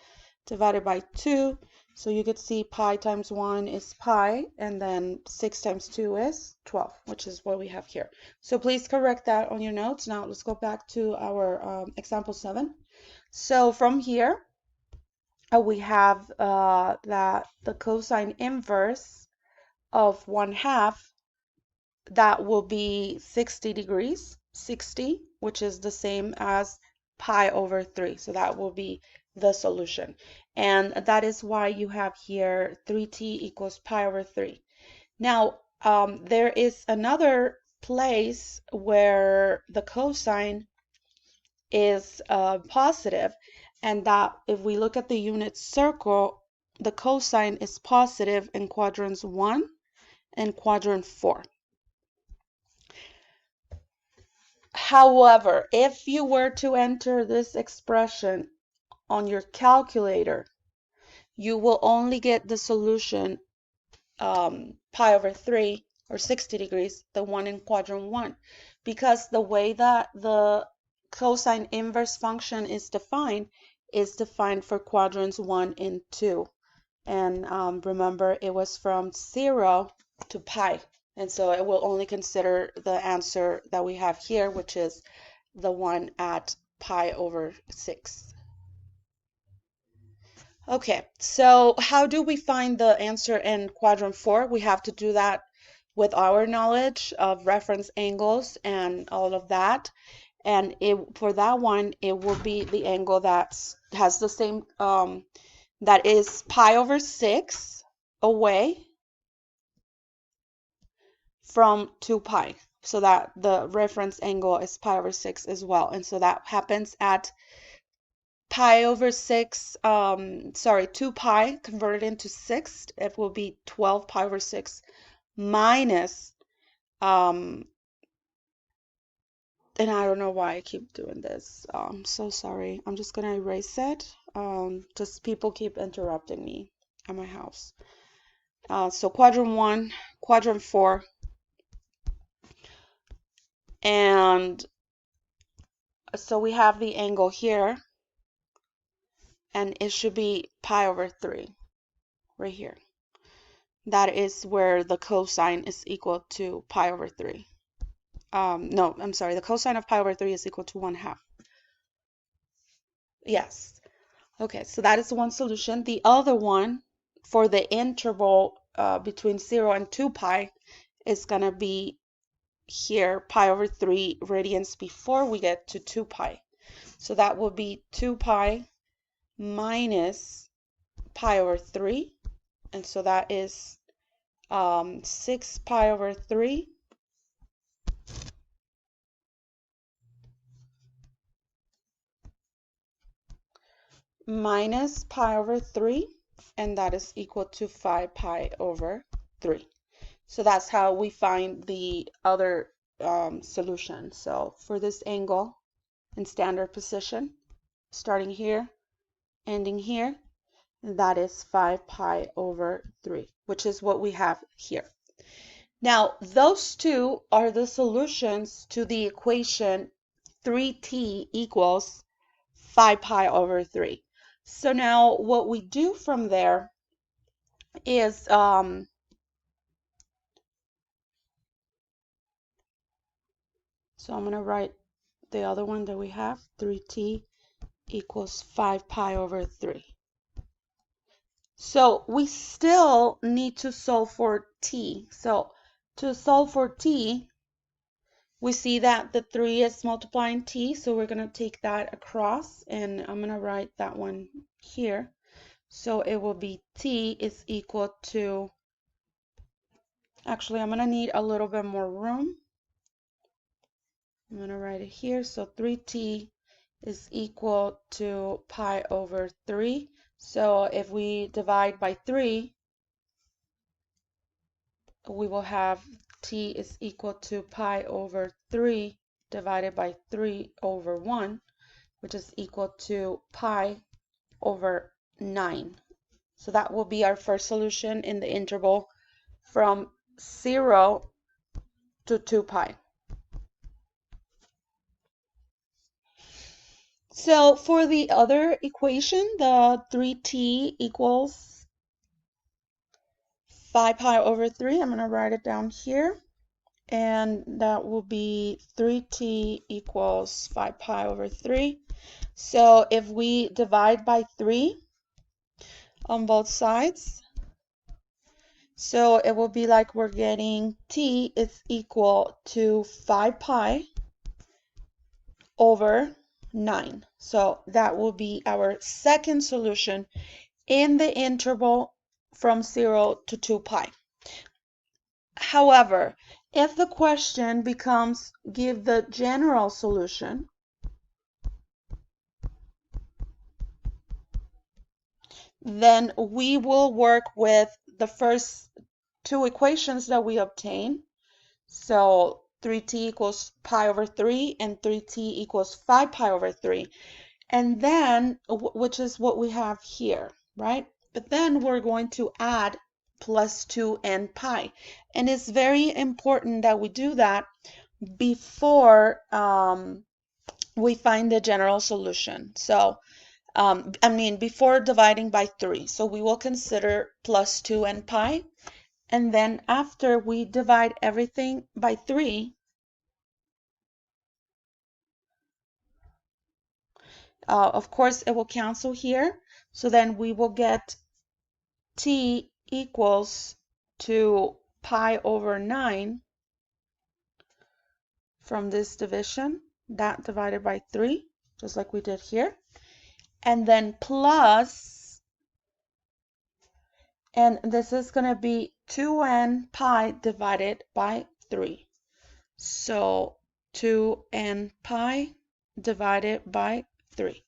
divided by 2. So you could see pi times 1 is pi, and then 6 times 2 is 12, which is what we have here. So please correct that on your notes. Now let's go back to our example 7. So from here, we have that the cosine inverse of 1/2, that will be 60 degrees, 60, which is the same as pi over 3. So that will be the solution. And that is why you have here 3t equals pi over 3. Now, there is another place where the cosine is positive, and that if we look at the unit circle, the cosine is positive in quadrants 1 and quadrant 4. However, if you were to enter this expression on your calculator, you will only get the solution pi over 3 or 60 degrees, the one in quadrant 1, because the way that the cosine inverse function is defined for quadrants 1 and 2. And remember, it was from 0 to pi. And so it will only consider the answer that we have here, which is the one at pi over 6. Okay, so how do we find the answer in quadrant 4? We have to do that with our knowledge of reference angles and all of that. And for that one, it will be the angle that has the same, that is pi over 6 away from 2 pi. So that the reference angle is pi over 6 as well. And so that happens at pi over 6, 2 pi converted into 6. It will be 12 pi over 6 minus, and I don't know why I keep doing this. So sorry. I'm just going to erase it. Just people keep interrupting me at my house. So quadrant 1, quadrant 4, and so we have the angle here, and it should be pi over 3 right here. That is where the cosine is equal to pi over 3. No, I'm sorry, the cosine of pi over 3 is equal to 1/2. Yes. Okay, so that is one solution. The other one for the interval between 0 and 2 pi is going to be here, pi over 3 radians before we get to 2 pi. So that will be 2 pi minus pi over 3. And so that is 6 pi over 3 minus pi over 3, and that is equal to 5 pi over 3. So that's how we find the other solution. So for this angle in standard position, starting here, ending here, that is 5 pi over 3, which is what we have here. Now, those two are the solutions to the equation 3t equals 5 pi over 3. So now what we do from there is, so I'm going to write the other one that we have, 3t equals 5 pi over 3. So we still need to solve for t. So to solve for t, we see that the 3 is multiplying t, so we're going to take that across, and I'm going to write that one here. So it will be t is equal to, actually I'm going to need a little bit more room. I'm going to write it here. So 3t is equal to pi over 3. So if we divide by 3, we will have t is equal to pi over 3 divided by 3 over 1, which is equal to pi over 9. So that will be our first solution in the interval from 0 to 2 pi. So for the other equation, the 3t equals 5 pi over 3, I'm going to write it down here. And that will be 3t equals 5 pi over 3. So if we divide by 3 on both sides, so it will be like we're getting t is equal to 5 pi over 9. So that will be our second solution in the interval from 0 to 2 pi. However, if the question becomes give the general solution, then we will work with the first two equations that we obtain. So 3t equals pi over 3 and 3t equals 5 pi over 3. And then, which is what we have here, right? But then we're going to add plus 2n pi. And it's very important that we do that before we find the general solution. So before dividing by 3. So we will consider plus 2n pi. And then after we divide everything by 3, of course, it will cancel here. So then we will get t equals to pi over 9 from this division, that divided by 3, just like we did here. And then plus, and this is going to be 2n pi divided by 3. So 2n pi divided by 3.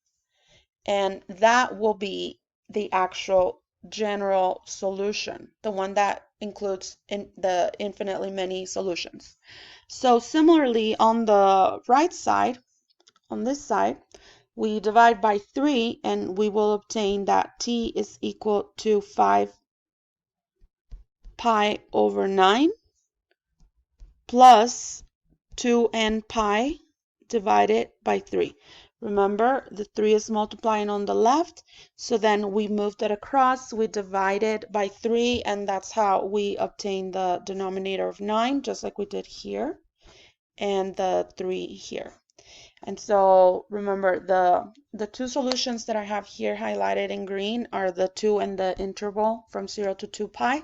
And that will be the actual general solution, the one that includes in the infinitely many solutions. So similarly, on the right side, on this side, we divide by 3 and we will obtain that t is equal to 5 pi over 9 plus 2n pi divided by 3. Remember, the 3 is multiplying on the left, so then we moved it across, we divided by 3, and that's how we obtain the denominator of 9, just like we did here, and the 3 here. And so remember, the two solutions that I have here highlighted in green are the 2 in the interval from 0 to 2 pi.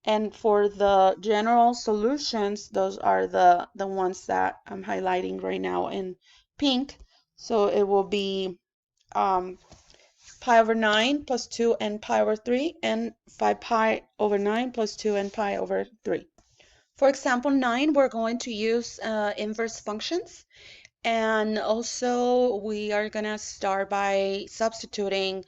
And for the general solutions, those are the ones that I'm highlighting right now in pink. So it will be pi over 9 plus 2 and pi over 3, and 5 pi over 9 plus 2 and pi over 3. For example 9, we're going to use inverse functions. And also we are going to start by substituting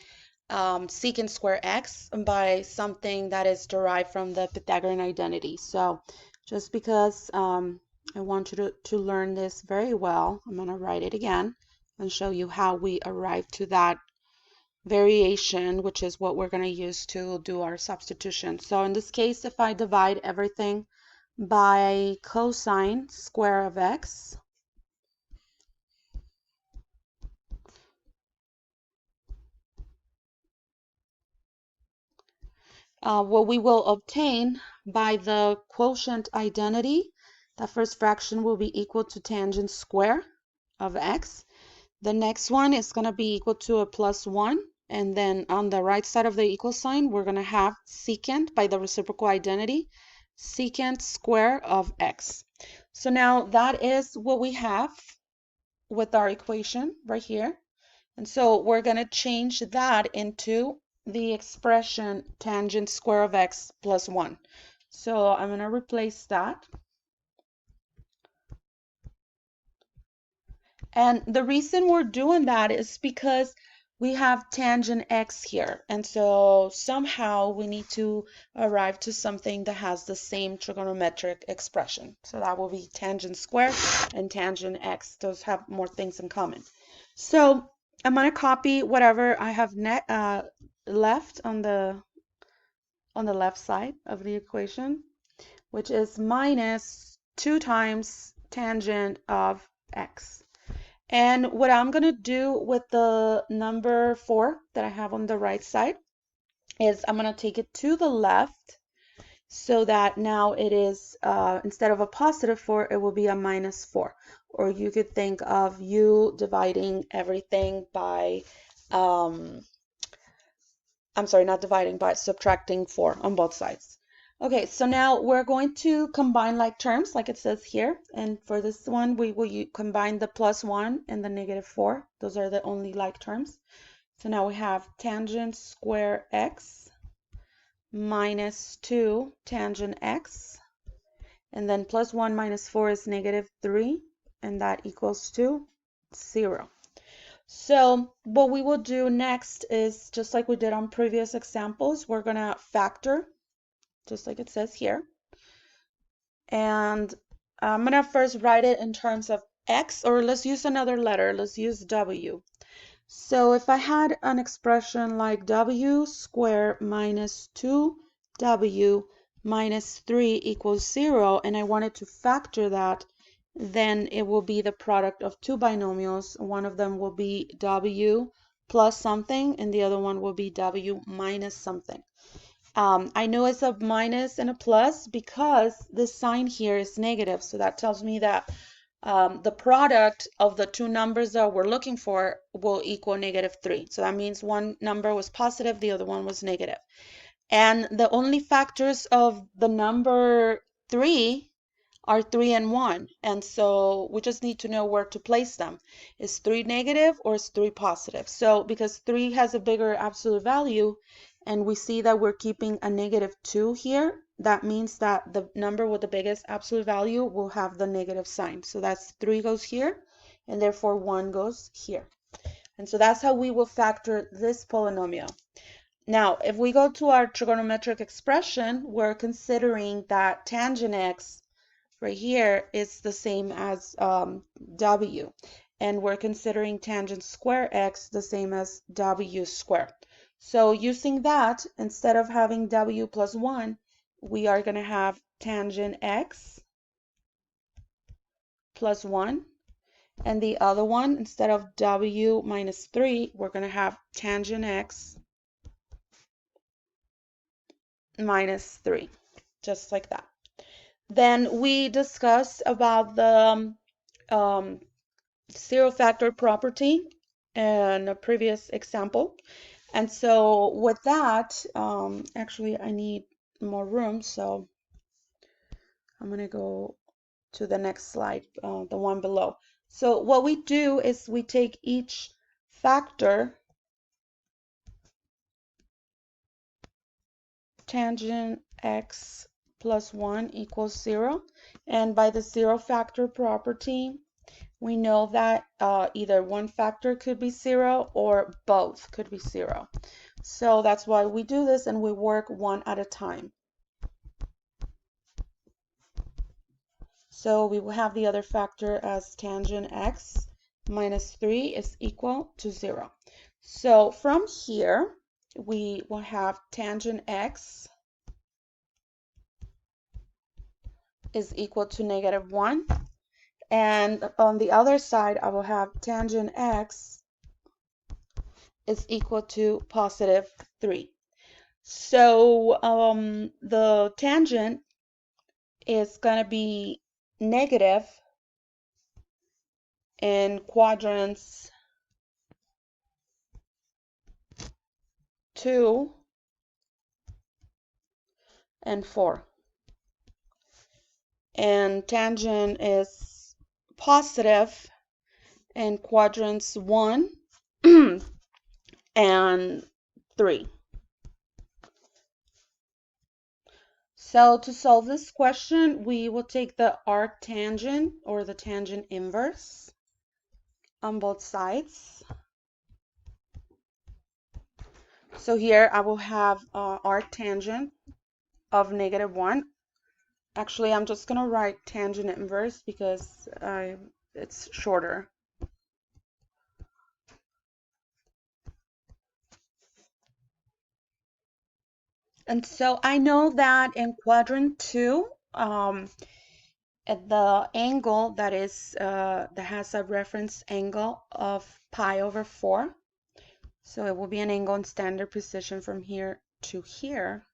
secant square x by something that is derived from the Pythagorean identity. So just because I want you to learn this very well, I'm going to write it again and show you how we arrive to that variation, which is what we're going to use to do our substitution. So in this case, if I divide everything by cosine square of x, what we will obtain by the quotient identity, the first fraction will be equal to tangent square of x. The next one is going to be equal to a plus 1. And then on the right side of the equal sign, we're going to have secant by the reciprocal identity, secant square of x. So now that is what we have with our equation right here. And so we're going to change that into the expression tangent square of x plus 1. So I'm going to replace that. And the reason we're doing that is because we have tangent x here. And so somehow we need to arrive to something that has the same trigonometric expression. So that will be tangent square and tangent x. Those have more things in common. So I'm going to copy whatever I have left on the left side of the equation, which is minus 2 times tangent of x. And what I'm going to do with the number 4 that I have on the right side is I'm going to take it to the left so that now it is, instead of a positive 4, it will be a minus 4. Or you could think of you dividing everything by, I'm sorry, not dividing, but subtracting 4 on both sides. Okay, so now we're going to combine like terms, like it says here. And for this one, we will combine the plus 1 and the negative 4. Those are the only like terms. So now we have tangent square x minus 2 tangent x. And then plus 1 minus 4 is negative 3. And that equals to 0. So what we will do next is, just like we did on previous examples, we're going to factor, just like it says here. And I'm going to first write it in terms of x, or let's use another letter. Let's use w. So if I had an expression like w squared minus 2w minus 3 equals 0, and I wanted to factor that, then it will be the product of two binomials. One of them will be w plus something, and the other one will be w minus something. I know it's a minus and a plus because the sign here is negative, so that tells me that the product of the two numbers that we're looking for will equal negative 3. So that means one number was positive, the other one was negative. And the only factors of the number 3 are 3 and 1. And so we just need to know where to place them. Is 3 negative or is 3 positive? So because 3 has a bigger absolute value, and we see that we're keeping a negative 2 here, that means that the number with the biggest absolute value will have the negative sign. So that's 3 goes here, and therefore 1 goes here. And so that's how we will factor this polynomial. Now, if we go to our trigonometric expression, we're considering that tangent x right here is the same as w, and we're considering tangent square x the same as w squared. So using that, instead of having w plus 1, we are going to have tangent x plus 1, and the other one, instead of w minus 3, we're going to have tangent x minus 3, just like that. Then we discussed about the zero factor property in a previous example. And so with that, actually I need more room, so I'm going to go to the next slide, the one below. So what we do is we take each factor, tangent x plus 1 equals 0, and by the zero factor property, we know that either one factor could be 0 or both could be 0. So that's why we do this, and we work one at a time. So we will have the other factor as tangent x minus 3 is equal to 0. So from here, we will have tangent x is equal to negative 1. And on the other side, I will have tangent x is equal to positive 3. So the tangent is going to be negative in quadrants 2 and 4. And tangent is positive in quadrants 1 and 3. So to solve this question, we will take the arctangent or the tangent inverse on both sides. So here I will have arctangent of negative 1. Actually, I'm just going to write tangent inverse because it's shorter. And so I know that in quadrant 2, at the angle that has a reference angle of pi over 4. So it will be an angle in standard position from here to here.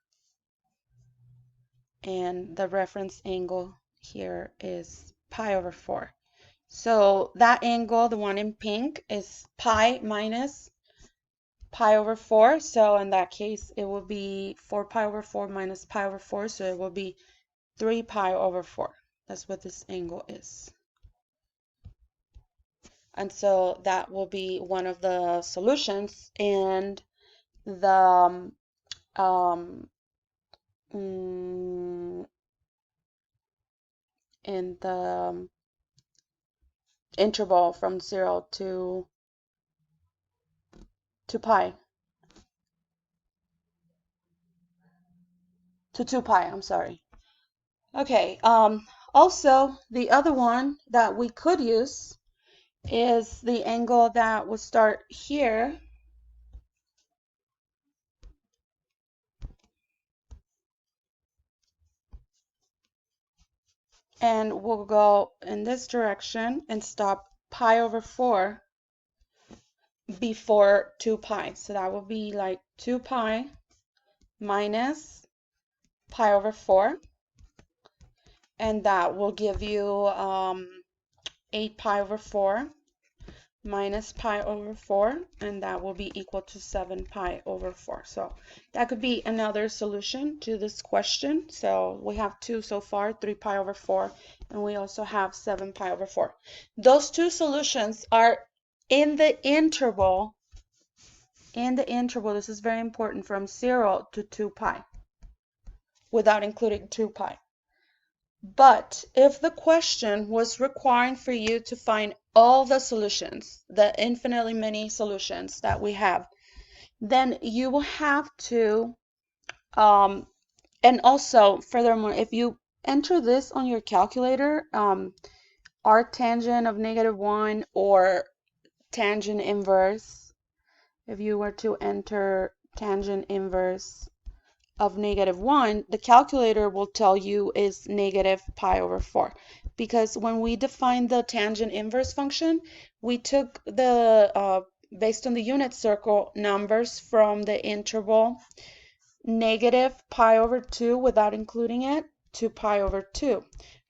And the reference angle here is pi over 4. So that angle, the one in pink, is pi minus pi over 4. So in that case, it will be 4 pi over 4 minus pi over 4. So it will be 3 pi over 4. That's what this angle is. And so that will be one of the solutions. And the um, in the interval from 0 to pi, to 2 pi, I'm sorry. Okay, also the other one that we could use is the angle that will start here and we'll go in this direction and stop pi over 4 before 2 pi. So that will be like 2 pi minus pi over 4, and that will give you 8 pi over 4 minus pi over 4, and that will be equal to 7 pi over 4. So that could be another solution to this question. So we have two so far, 3 pi over 4, and we also have 7 pi over 4. Those two solutions are in the interval, this is very important, from 0 to 2 pi, without including 2 pi. But if the question was requiring for you to find all the solutions, the infinitely many solutions that we have, then you will have to, and also furthermore, if you enter this on your calculator, arctangent of -1 or tangent inverse, if you were to enter tangent inverse of -1, the calculator will tell you is negative pi over 4. Because when we defined the tangent inverse function, we took the, based on the unit circle, numbers from the interval negative pi over 2 without including it to pi over 2.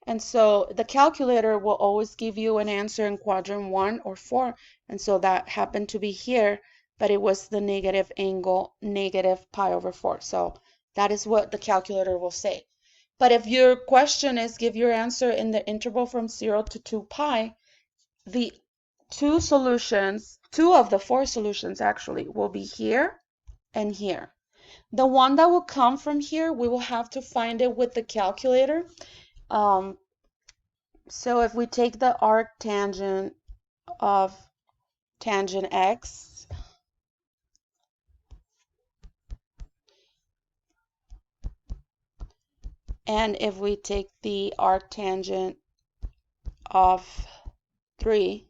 And so the calculator will always give you an answer in quadrant 1 or 4. And so that happened to be here, but it was the negative angle, negative pi over 4. So that is what the calculator will say. But if your question is give your answer in the interval from 0 to 2 pi, the two solutions, two of the four solutions actually, will be here and here. The one that will come from here, we will have to find it with the calculator. So if we take the arctangent of tangent x, and if we take the arctangent of 3,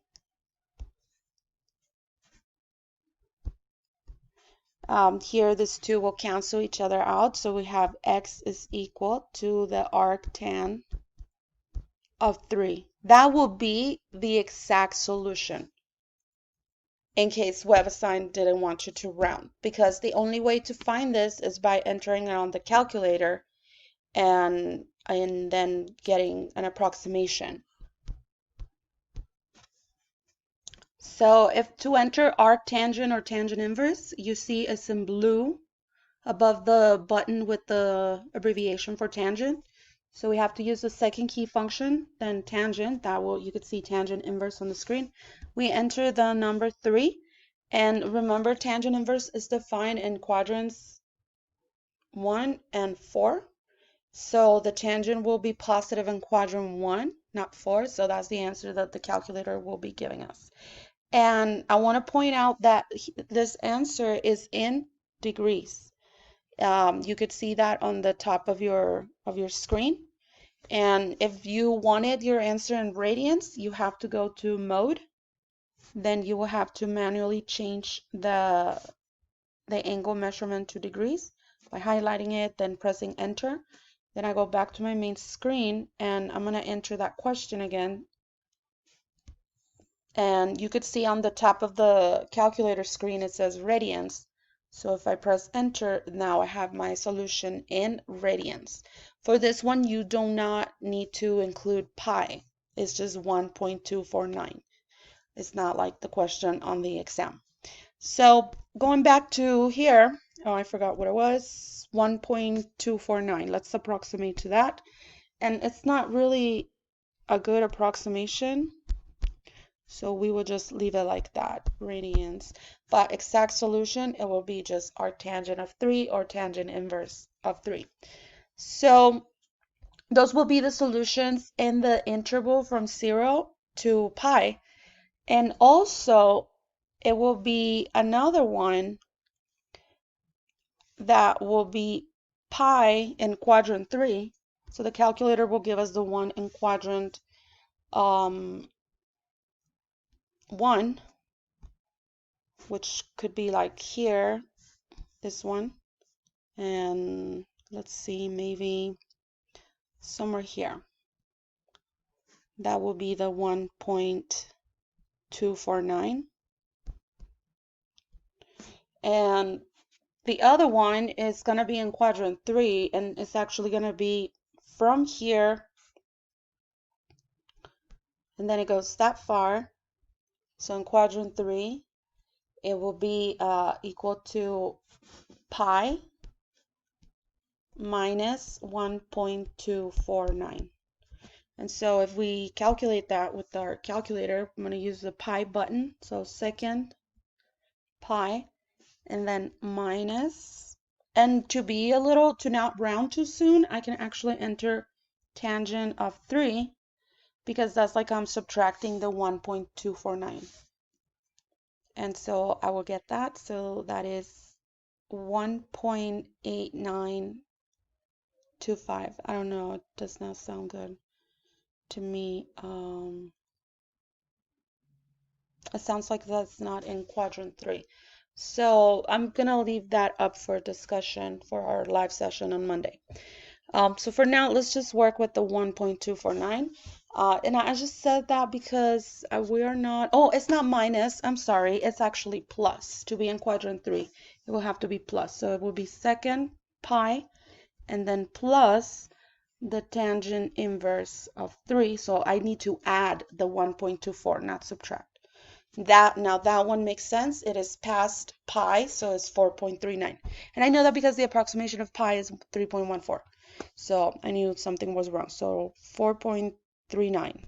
here these two will cancel each other out. So we have x is equal to the arctan of 3. That will be the exact solution in case WebAssign didn't want you to round, because the only way to find this is by entering it on the calculator and then getting an approximation. So if to enter arctangent or tangent inverse, you see it's in blue above the button with the abbreviation for tangent. So we have to use the second key function, then tangent. That will, you could see tangent inverse on the screen. We enter the number 3, and remember tangent inverse is defined in quadrants 1 and 4. So the tangent will be positive in quadrant 1, not 4. So that's the answer that the calculator will be giving us. And I want to point out that this answer is in degrees. You could see that on the top of your screen. And if you wanted your answer in radians, you have to go to mode. Then you will have to manually change the angle measurement to degrees by highlighting it, then pressing enter. Then I go back to my main screen and I'm going to enter that question again. And you could see on the top of the calculator screen it says radians. So if I press enter, now I have my solution in radians. For this one, you do not need to include pi. It's just 1.249. It's not like the question on the exam. So going back to here, oh, I forgot what it was, 1.249. Let's approximate to that. And it's not really a good approximation, so we will just leave it like that, radians. But exact solution, it will be just arctangent of 3 or tangent inverse of 3. So those will be the solutions in the interval from 0 to pi. And also, it will be another one that will be pi in quadrant 3. So the calculator will give us the one in quadrant 1, which could be like here, this one. And let's see, maybe somewhere here. That will be the 1.249. And the other one is going to be in quadrant 3, and it's actually going to be from here, and then it goes that far. So in quadrant 3, it will be equal to pi minus 1.249. And so if we calculate that with our calculator, I'm going to use the pi button. So second pi, and then minus, and to not round too soon, I can actually enter tangent of 3, because that's like I'm subtracting the 1.249. And so I will get that. So that is 1.8925. I don't know, it does not sound good to me. It sounds like that's not in quadrant 3. So I'm gonna leave that up for discussion for our live session on Monday. So for now, let's just work with the 1.249. And I just said that because we are not, oh, it's not minus, I'm sorry, it's actually plus. To be in quadrant 3, it will have to be plus. So it will be second pi, and then plus the tangent inverse of 3. So I need to add the 1.24, not subtract. That one makes sense. It is past pi, so it's 4.39. And I know that because the approximation of pi is 3.14. So I knew something was wrong. So 4.39.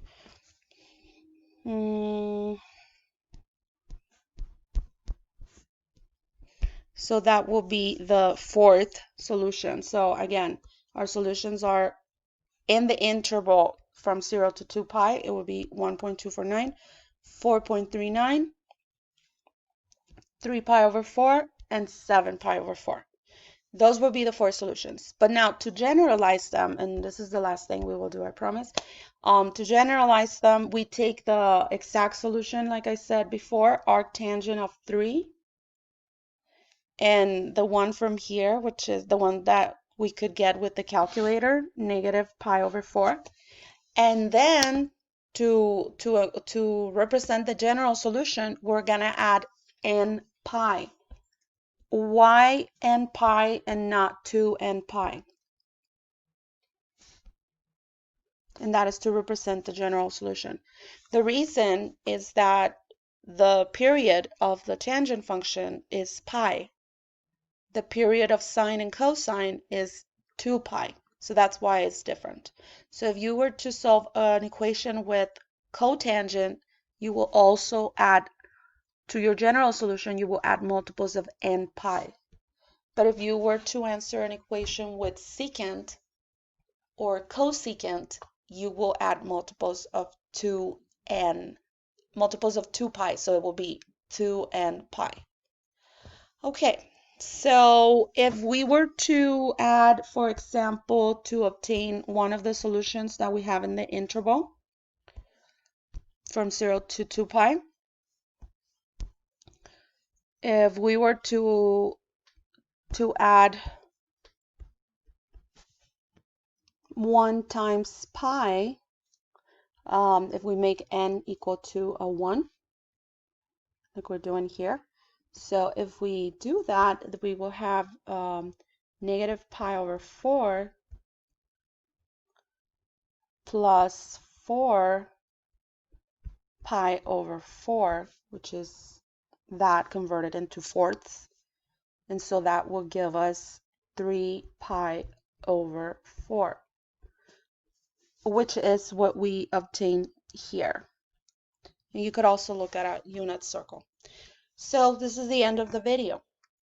So that will be the fourth solution. So again, our solutions are in the interval from 0 to 2 pi. It will be 1.249, 4.39, 3 pi over 4, and 7 pi over 4. Those will be the four solutions. But now to generalize them, and this is the last thing we will do, I promise. To generalize them, we take the exact solution, like I said before, arctangent of 3, and the one from here, which is the one that we could get with the calculator, negative pi over 4. And then to represent the general solution, we're gonna add n pi. Why n pi and not 2n pi? And that is to represent the general solution. The reason is that the period of the tangent function is pi. The period of sine and cosine is 2 pi. So that's why it's different. So if you were to solve an equation with cotangent, you will also add to your general solution, you will add multiples of n pi. But if you were to answer an equation with secant or cosecant, you will add multiples of 2n, multiples of 2 pi, so it will be 2n pi. Okay, so if we were to add, for example, to obtain one of the solutions that we have in the interval from 0 to 2 pi, if we were to add 1 times pi, if we make n equal to a 1, like we're doing here. So if we do that, we will have negative pi over 4 plus 4 pi over 4, which is that converted into fourths. And so that will give us 3 pi over 4, which is what we obtained here. And you could also look at a unit circle. So this is the end of the video.